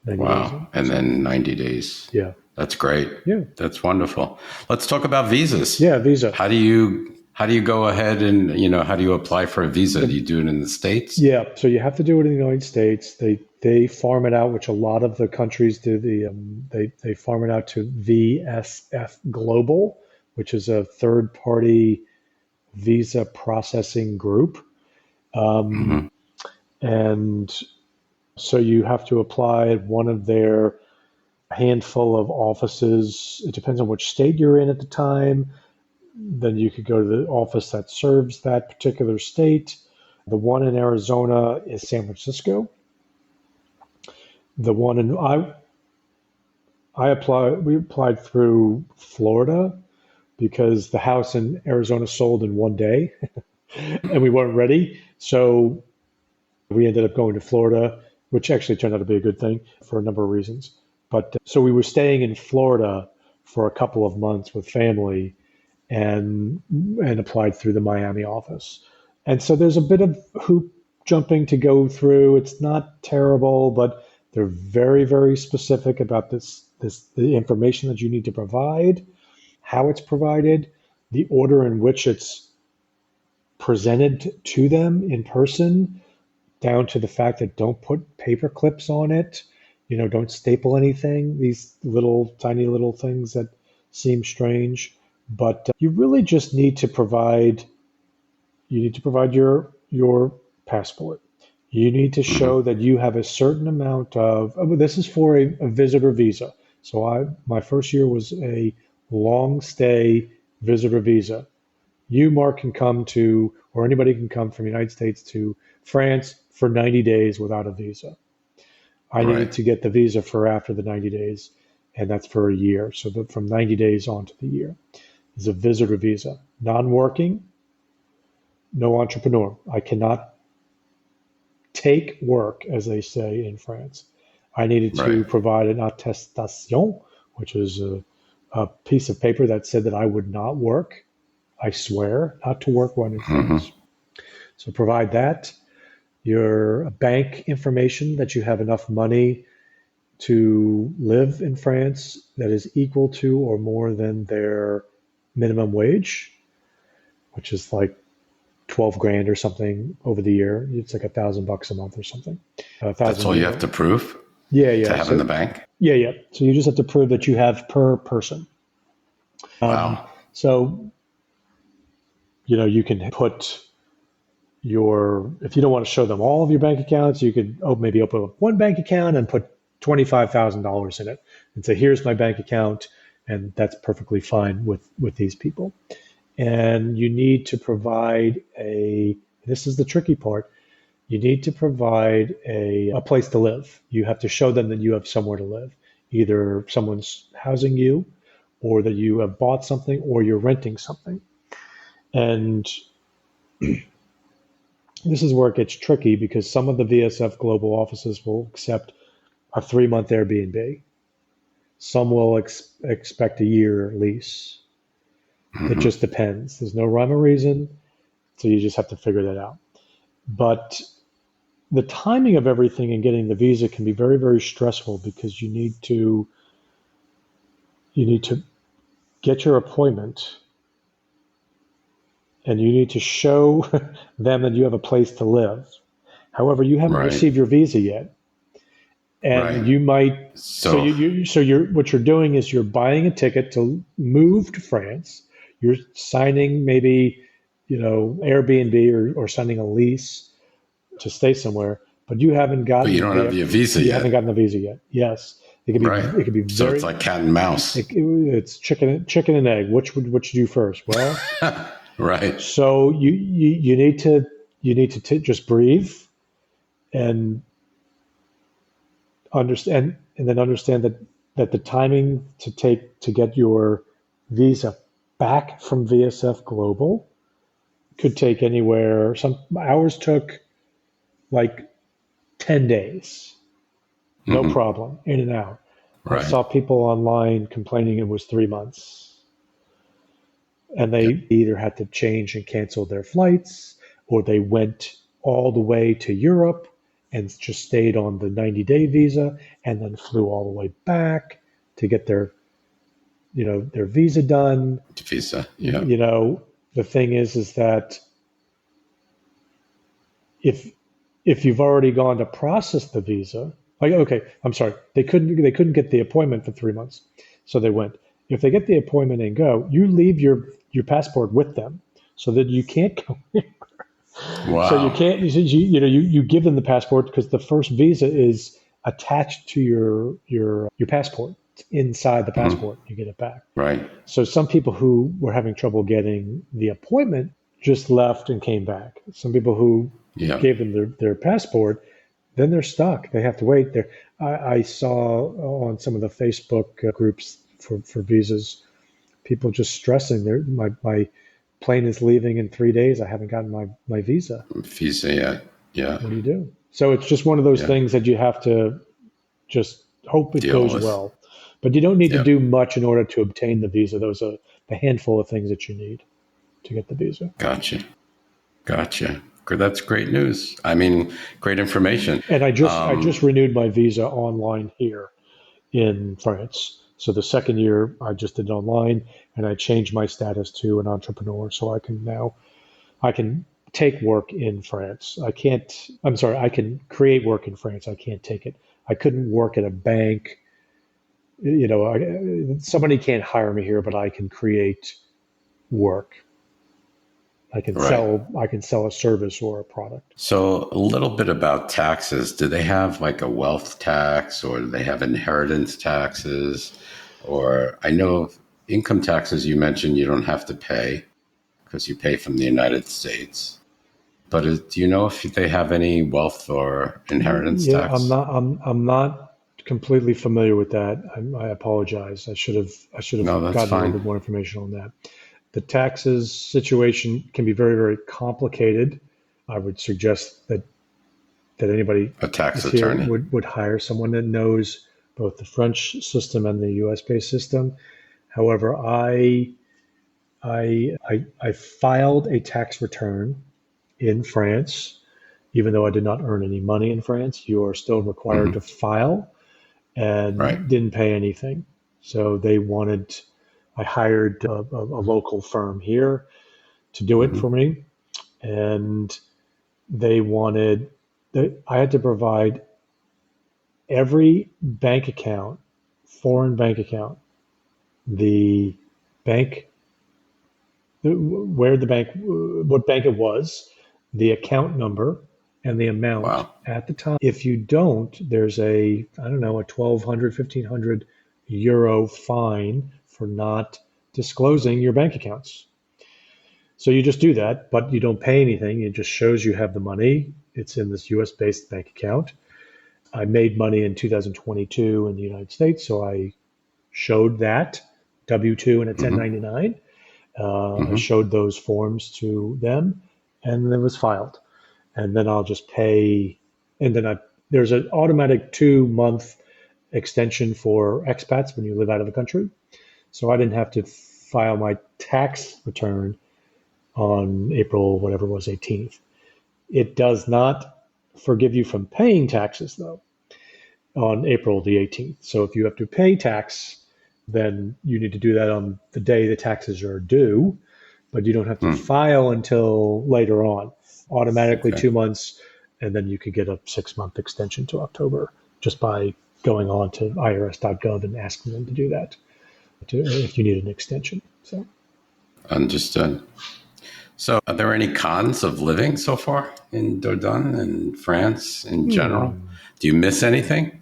C: 90 days
B: Wow.
C: in.
B: And then 90 days.
C: Yeah.
B: That's great.
C: Yeah.
B: That's wonderful. Let's talk about visas.
C: Yeah, visa.
B: How do you go ahead and, how do you apply for a visa? Do you do it in the States?
C: Yeah, so you have to do it in the United States. They farm it out, which a lot of the countries do. They farm it out to VSF Global, which is a third party visa processing group. And so you have to apply at one of their handful of offices. It depends on which state you're in at the time. Then you could go to the office that serves that particular state. The one in Arizona is San Francisco. The one in we applied through Florida because the house in Arizona sold in one day and we weren't ready. So we ended up going to Florida, which actually turned out to be a good thing for a number of reasons. But so we were staying in Florida for a couple of months with family and applied through the Miami office. And so there's a bit of hoop jumping to go through. It's not terrible, but they're very, very specific about the information that you need to provide, how it's provided, the order in which it's presented to them in person, down to the fact that don't put paper clips on it, don't staple anything, these tiny little things that seem strange. But you really just need to provide your passport. You need to show that you have a certain amount of, this is for a visitor visa. So my first year was a long stay visitor visa. You, Mark, can come to, or anybody can come from the United States to France for 90 days without a visa. I needed to get the visa for after the 90 days, and that's for a year. So from 90 days on to the year is a visitor visa. Non-working, no entrepreneur. I cannot take work, as they say in France. I needed to provide an attestation, which is a piece of paper that said that I would not work. I swear not to work when in France. So provide that. Your bank information that you have enough money to live in France that is equal to or more than their minimum wage, which is like 12 grand or something over the year. It's like $1,000 a month or something.
B: That's all you have to prove?
C: Yeah.
B: To have in the bank?
C: Yeah. So you just have to prove that you have per person.
B: Wow.
C: So, you can put if you don't want to show them all of your bank accounts, you could maybe open up one bank account and put $25,000 in it and say, here's my bank account. And that's perfectly fine with these people. And you need to provide this is the tricky part, you need to provide a place to live. You have to show them that you have somewhere to live. Either someone's housing you, or that you have bought something, or you're renting something. And this is where it gets tricky because some of the VSF global offices will accept a 3-month Airbnb. Some will expect a year lease. It just depends. There's no rhyme or reason, so you just have to figure that out. But the timing of everything and getting the visa can be very, very stressful because you need to get your appointment and you need to show them that you have a place to live. However, you haven't received your visa yet. And you might, what you're doing is you're buying a ticket to move to France. You're signing maybe, Airbnb or signing a lease to stay somewhere, but you haven't gotten.
B: But you don't have your visa yet.
C: You haven't gotten the visa yet. Yes, it could be. It could be
B: so it's like cat and mouse.
C: It's chicken and egg. Which you do first? Well,
B: right.
C: So you need to just breathe and understand that the timing to get your visa back from VSF Global could take anywhere. Some hours took like 10 days. No problem. In and out. I saw people online complaining it was 3 months. and they either had to change and cancel their flights, or they went all the way to Europe and just stayed on the 90-day visa and then flew all the way back to get their visa done.
B: Visa. Yeah.
C: The thing is that if you've already gone to process the visa, like, okay, I'm sorry, they couldn't get the appointment for 3 months, so they went. If they get the appointment and go, you leave your passport with them, so that you can't go.
B: Wow.
C: So you can't. You give them the passport because the first visa is attached to your passport. It's inside the passport. You get it back.
B: Right.
C: So some people who were having trouble getting the appointment just left and came back. Some people who gave them their passport, then they're stuck. They have to wait. I saw on some of the Facebook groups for visas, people just stressing. My plane is leaving in 3 days. I haven't gotten my visa.
B: Visa yet. Yeah.
C: What do you do? So it's just one of those things that you have to just hope it goes well. But you don't need to do much in order to obtain the visa. Those are the handful of things that you need to get the visa.
B: Gotcha. That's great news. I mean, great information.
C: And I just renewed my visa online here in France. So the second year I just did it online, and I changed my status to an entrepreneur. So I can take work in France. I can create work in France. I can't take it. I couldn't work at a bank. Somebody can't hire me here, but I can create work. I can sell a service or a product.
B: So a little bit about taxes. Do they have like a wealth tax, or do they have inheritance taxes? Or I know income taxes you mentioned you don't have to pay because you pay from the United States. But do you know if they have any wealth or inheritance tax?
C: I'm not completely familiar with that. I apologize. I should have gotten a little bit more information on that. The taxes situation can be very, very complicated. I would suggest that anybody
B: a tax attorney
C: would hire someone that knows both the French system and the US-based system. However, I filed a tax return in France, even though I did not earn any money in France. You are still required to file, and didn't pay anything. So I hired a local firm here to do it for me, and I had to provide every bank account, foreign bank account, the bank, what bank it was, the account number, and the amount at the time. If you don't, there's a 1,200, 1,500 euro fine for not disclosing your bank accounts. So you just do that, but you don't pay anything. It just shows you have the money. It's in this US-based bank account. I made money in 2022 in the United States, so I showed that W-2 and a 1099. I showed those forms to them, and it was filed. And then I'll just pay. And then there's an automatic 2-month extension for expats when you live out of the country. So I didn't have to file my tax return on April, whatever it was, 18th. It does not forgive you from paying taxes, though, on April the 18th. So if you have to pay tax, then you need to do that on the day the taxes are due, but you don't have to file until later on. Automatically 2 months, and then you could get a 6-month extension to October just by going on to irs.gov and asking them to do that if you need an extension. So,
B: understood. So are there any cons of living so far in Dordogne and France in general? Do you miss anything?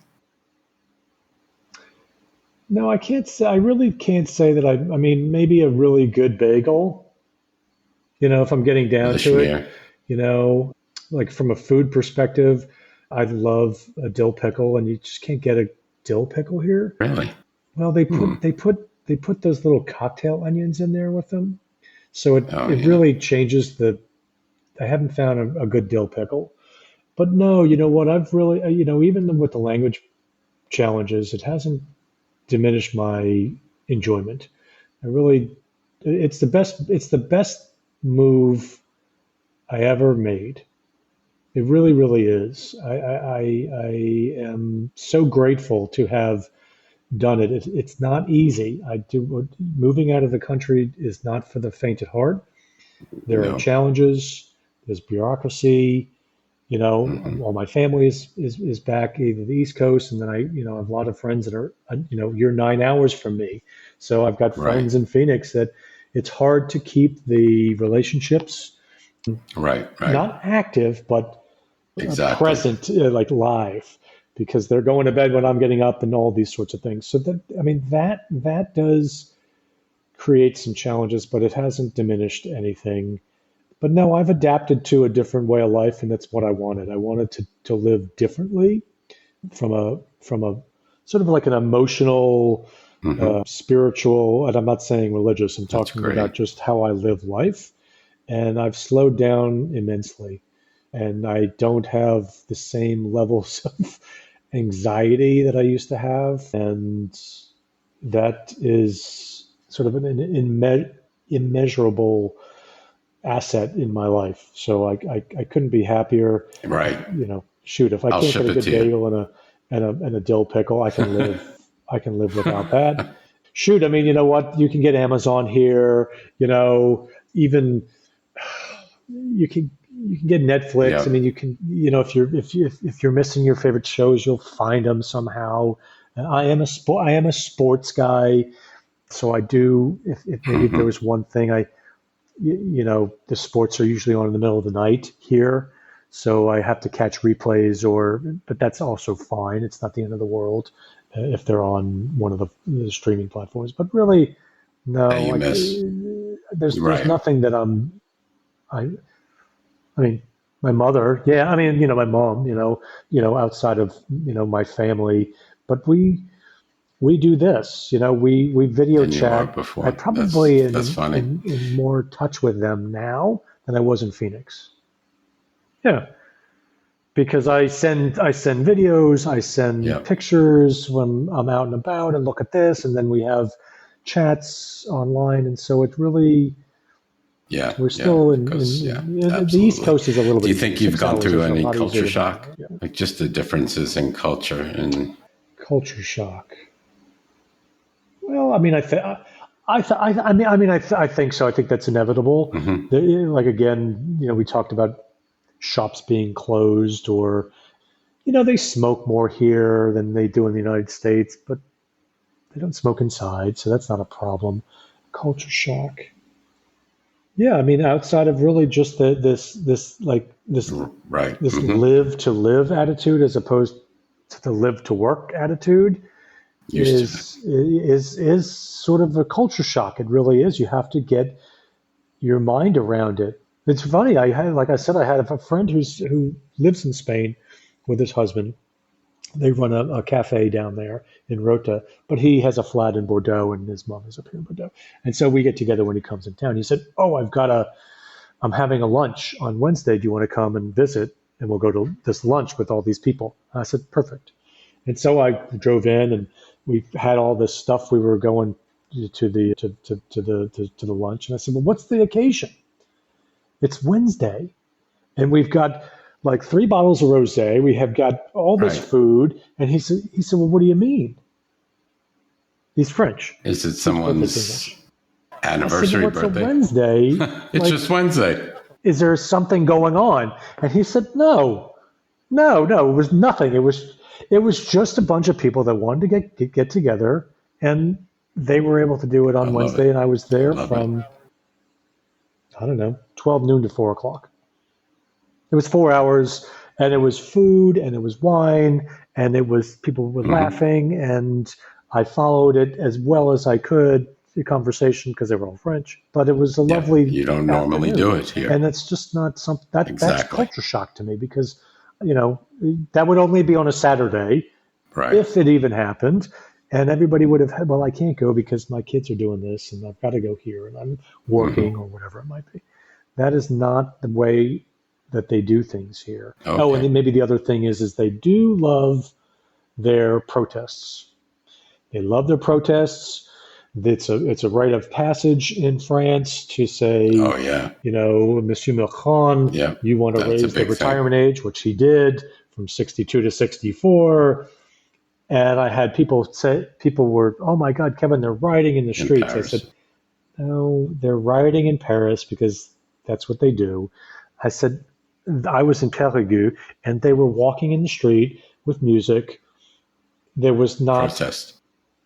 C: No, I can't say. I really can't say that. I mean, maybe a really good bagel. If I'm getting down to it, like from a food perspective, I love a dill pickle, and you just can't get a dill pickle here.
B: Really?
C: Well, they put those little cocktail onions in there with them, so it really changes the. I haven't found a good dill pickle, but no, you know what? I've really, even with the language challenges, it hasn't diminished my enjoyment. I really It's the best move I ever made. It really, really is. I am so grateful to have done it. It's not easy. Moving out of the country is not for the faint at heart. There are
B: No.
C: challenges. There's bureaucracy.
B: Hmm.
C: All my family is back either the East Coast, and then I have a lot of friends that are, you're 9 hours from me. So I've got
B: Right.
C: friends in Phoenix that it's hard to keep the relationships
B: Right. Right.
C: not active, but
B: Exactly.
C: present, like live, because they're going to bed when I'm getting up and all these sorts of things. So that does create some challenges, but it hasn't diminished anything. But no, I've adapted to a different way of life, and that's what I wanted. I wanted to live differently from a sort of like an emotional,
B: Hmm.
C: spiritual, and I'm not saying religious. I'm
B: That's
C: talking about
B: great.
C: just how I live life, and I've slowed down immensely, and I don't have the same levels of anxiety that I used to have, and that is sort of an immeasurable asset in my life. So I couldn't be happier.
B: Right.
C: Shoot, if I
B: I'll
C: can't get
B: ship
C: a
B: it
C: good
B: to you.
C: bagel and a dill pickle, I can live without that. Shoot, I mean, you know what? You can get Amazon here. Even you can get Netflix. I
B: Yep.
C: mean, you can, if you're missing your favorite shows, you'll find them somehow. And I am a sports guy, so I do. If maybe there
B: Hmm.
C: was one thing the sports are usually on in the middle of the night here, so I have to catch replays, but that's also fine. It's not the end of the world if they're on one of the streaming platforms. But really,
B: That
C: no,
B: you
C: like
B: miss.
C: there's
B: Right.
C: nothing that I I mean, my mother, yeah, I mean, my mom, outside of my family, but we do this, we video
B: Than you were
C: chat. I
B: before.
C: probably
B: That's
C: am
B: funny.
C: in more touch with them now than I was in Phoenix. Yeah, because I send videos, I send
B: Yep.
C: pictures when I'm out and about, and look at this, and then we have chats online, and so it really
B: Yeah.
C: we're
B: Yeah.
C: still
B: Because yeah,
C: the East
B: absolutely.
C: Coast is a little
B: Do
C: bit
B: you
C: easier.
B: think you've
C: 6 hours
B: gone
C: is
B: through
C: a
B: any
C: lot easier
B: culture
C: to me.
B: shock?
C: Yeah.
B: Like just the differences in culture and
C: Culture shock. Well, I mean, I think so. I think that's inevitable.
B: hmm
C: Like again, we talked about shops being closed, or they smoke more here than they do in the United States, but they don't smoke inside, so that's not a problem. Culture shock. Yeah, I mean, outside of really just this like
B: right.
C: this live to live attitude as opposed to the live to work attitude,
B: Used to it.
C: is sort of a culture shock. It really is. You have to get your mind around it. It's funny. Like I said, I had a friend who lives in Spain with his husband. They run a cafe down there in Rota, but he has a flat in Bordeaux, and his mom is up here in Bordeaux. And so we get together when he comes in town. He said, "Oh, I'm having a lunch on Wednesday. Do you want to come and visit? And we'll go to this lunch with all these people." I said, "Perfect." And so I drove in, and we had all this stuff. We were going to the lunch, and I said, "Well, what's the occasion?" It's Wednesday, and we've got like 3 bottles of rosé. We have got all this
B: Right.
C: food, and he said, "Well, what do you mean?" He's French. He
B: Is it
C: speaks perfect
B: someone's
C: English. I said, "Well,
B: anniversary,
C: it's a
B: birthday?
C: Wednesday.
B: It's
C: Like,
B: just Wednesday.
C: is there something going on?" And he said, "No, no, no. It was nothing. It was just a bunch of people that wanted to get together, and they were able to do it
B: I
C: on
B: love
C: Wednesday,
B: it.
C: and I was
B: I
C: there
B: love it.
C: from, I don't know, 12 noon to 4 o'clock. It was 4 hours, and it was food, and it was wine, and it was people were
B: Hmm.
C: laughing, and I followed it as well as I could, the conversation, because they were all French. But it was a
B: Yeah.
C: lovely
B: You don't normally do
C: afternoon,
B: it here.
C: and it's just not something that's
B: Exactly.
C: culture shock to me, because you know that would only be on a Saturday,
B: Right.
C: if it even happened. And everybody would have had, well, I can't go because my kids are doing this, and I've got to go here, and I'm
B: Hmm.
C: working, or whatever it might be. That is not the way that they do things here. Oh, and
B: Okay.
C: then maybe the other thing is they do love their protests. They love their protests. It's a rite of passage in France to say,
B: Oh, yeah.
C: Monsieur Macron,
B: Yeah.
C: you want to
B: That's a
C: raise the
B: big thing.
C: retirement age, which he did from 62 to 64. And I had people were, oh my God, Kevin, they're rioting in the
B: In
C: streets. I said,
B: Paris.
C: no, they're rioting in Paris because that's what they do. I said, I was in Périgueux and they were walking in the street with music. There was not,
B: Protest.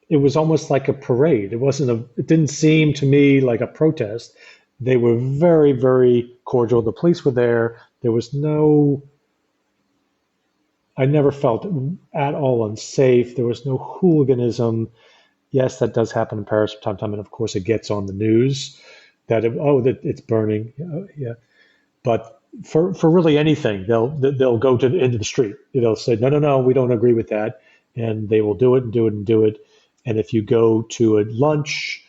C: it was almost like a parade. It didn't seem to me like a protest. They were very, very cordial. The police were there. There was no, I never felt at all unsafe. There was no hooliganism. Yes, that does happen in Paris from time to time. And of course, it gets on the news that it's burning. Yeah. But for really anything, they'll go into the street. They'll say, no, no, no, we don't agree with that. And they will do it and do it and do it. And if you go to a lunch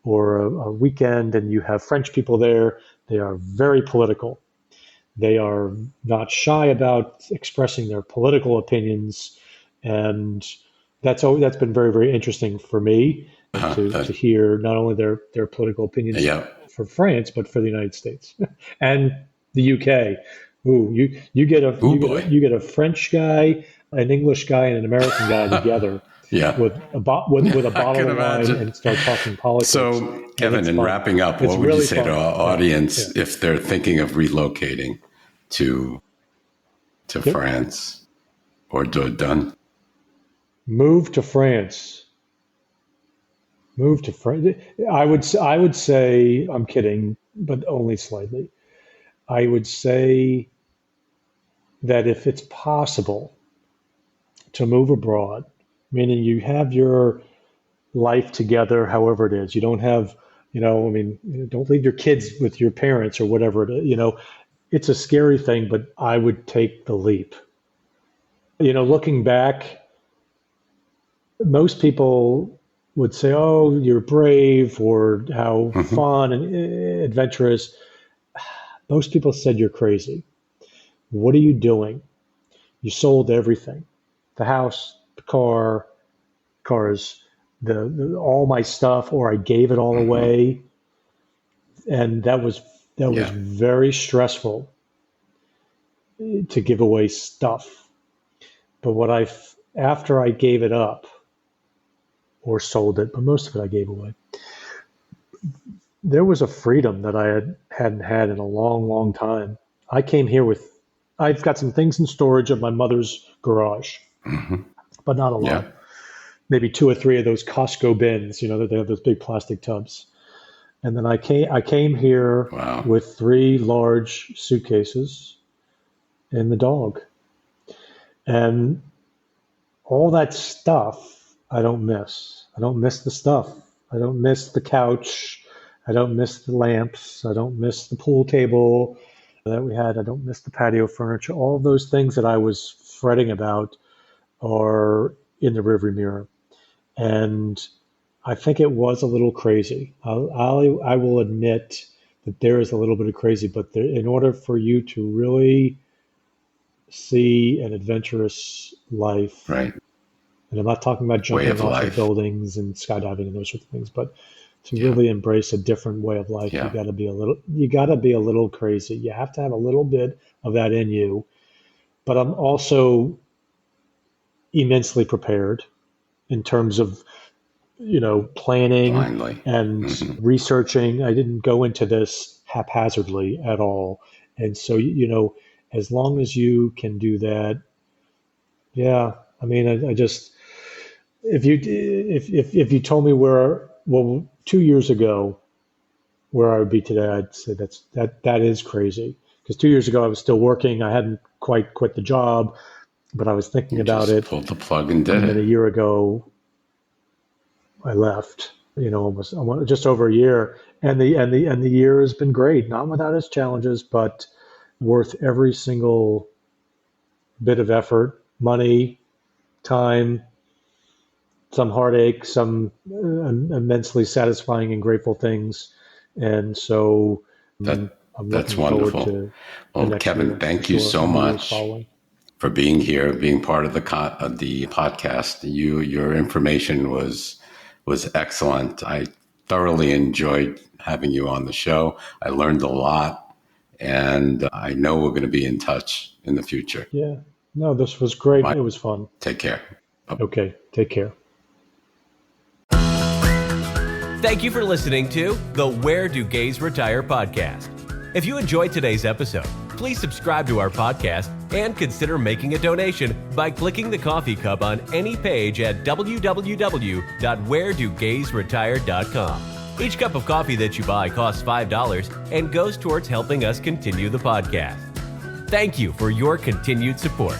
C: or a weekend and you have French people there, they are very political. They are not shy about expressing their political opinions, and that's been very, very interesting for me to hear not only their political opinions
B: Yeah.
C: for France, but for the United States and the UK. Ooh, you get a French guy, an English guy, and an American guy together
B: Yeah.
C: with a bottle
B: can
C: of wine
B: imagine.
C: and start talking politics.
B: So, Kevin, in
C: fun.
B: wrapping up,
C: It's
B: what would you
C: really
B: say to
C: fun.
B: our audience
C: Yeah.
B: if they're thinking of relocating to
C: Yep.
B: France or Dordogne?
C: Move to France. Move to France. I would say, I'm kidding, but only slightly. I would say that if it's possible to move abroad, meaning you have your life together, however it is, you don't have, don't leave your kids with your parents or whatever it is, it's a scary thing, but I would take the leap. Looking back, most people would say, "Oh, you're brave," or "How fun and adventurous." Most people said you're crazy. What are you doing? You sold everything: the house, the cars, all my stuff, or I gave it all away, and that was
B: Yeah.
C: very stressful to give away stuff. But after I gave it up or sold it, but most of it I gave away, there was a freedom that hadn't had in a long, long time. I came here I've got some things in storage at my mother's garage, but not a
B: Yeah.
C: lot. Maybe two or three of those Costco bins, that they have those big plastic tubs. And then I came here
B: Wow.
C: with 3 large suitcases and the dog. And all that stuff I don't miss. I don't miss the stuff. I don't miss the couch. I don't miss the lamps. I don't miss the pool table that we had. I don't miss the patio furniture. All of those things that I was fretting about are in the rearview mirror. And I think it was a little crazy. I will admit that there is a little bit of crazy, but in order for you to really see an adventurous life,
B: Right.
C: and I'm not talking about
B: Way
C: jumping
B: of
C: off
B: life.
C: of buildings and skydiving and those sorts of things, but to
B: Yeah.
C: really embrace a different way of life,
B: Yeah.
C: you got to be a little crazy. You have to have a little bit of that in you. But I'm also immensely prepared in terms of, planning
B: Blindly.
C: and researching. I didn't go into this haphazardly at all. And so, as long as you can do that, yeah. I mean, I just, if you told me 2 years ago where I would be today, I'd say that is crazy. Because 2 years ago I was still working. I hadn't quite quit the job, but I was thinking
B: You
C: about
B: just
C: it.
B: pulled the plug and did
C: And then a
B: it.
C: year ago I left. Almost just over a year, and the year has been great. Not without its challenges, but worth every single bit of effort, money, time, some heartache, some immensely satisfying and grateful things. And so
B: That
C: I'm
B: that's
C: looking forward
B: wonderful.
C: to the
B: Well,
C: next
B: Kevin,
C: year for
B: thank you
C: sure,
B: so
C: and the years
B: much
C: following.
B: for being here, being part of the podcast. Your information was was excellent. I thoroughly enjoyed having you on the show. I learned a lot, and I know we're going to be in touch in the future.
C: Yeah. No, this was great.
B: Bye.
C: It was fun.
B: Take care.
C: Okay. Take care.
A: Thank you for listening to the Where Do Gays Retire podcast. If you enjoyed today's episode, please subscribe to our podcast and consider making a donation by clicking the coffee cup on any page at www.wheredogaysretire.com. Each cup of coffee that you buy costs $5 and goes towards helping us continue the podcast. Thank you for your continued support.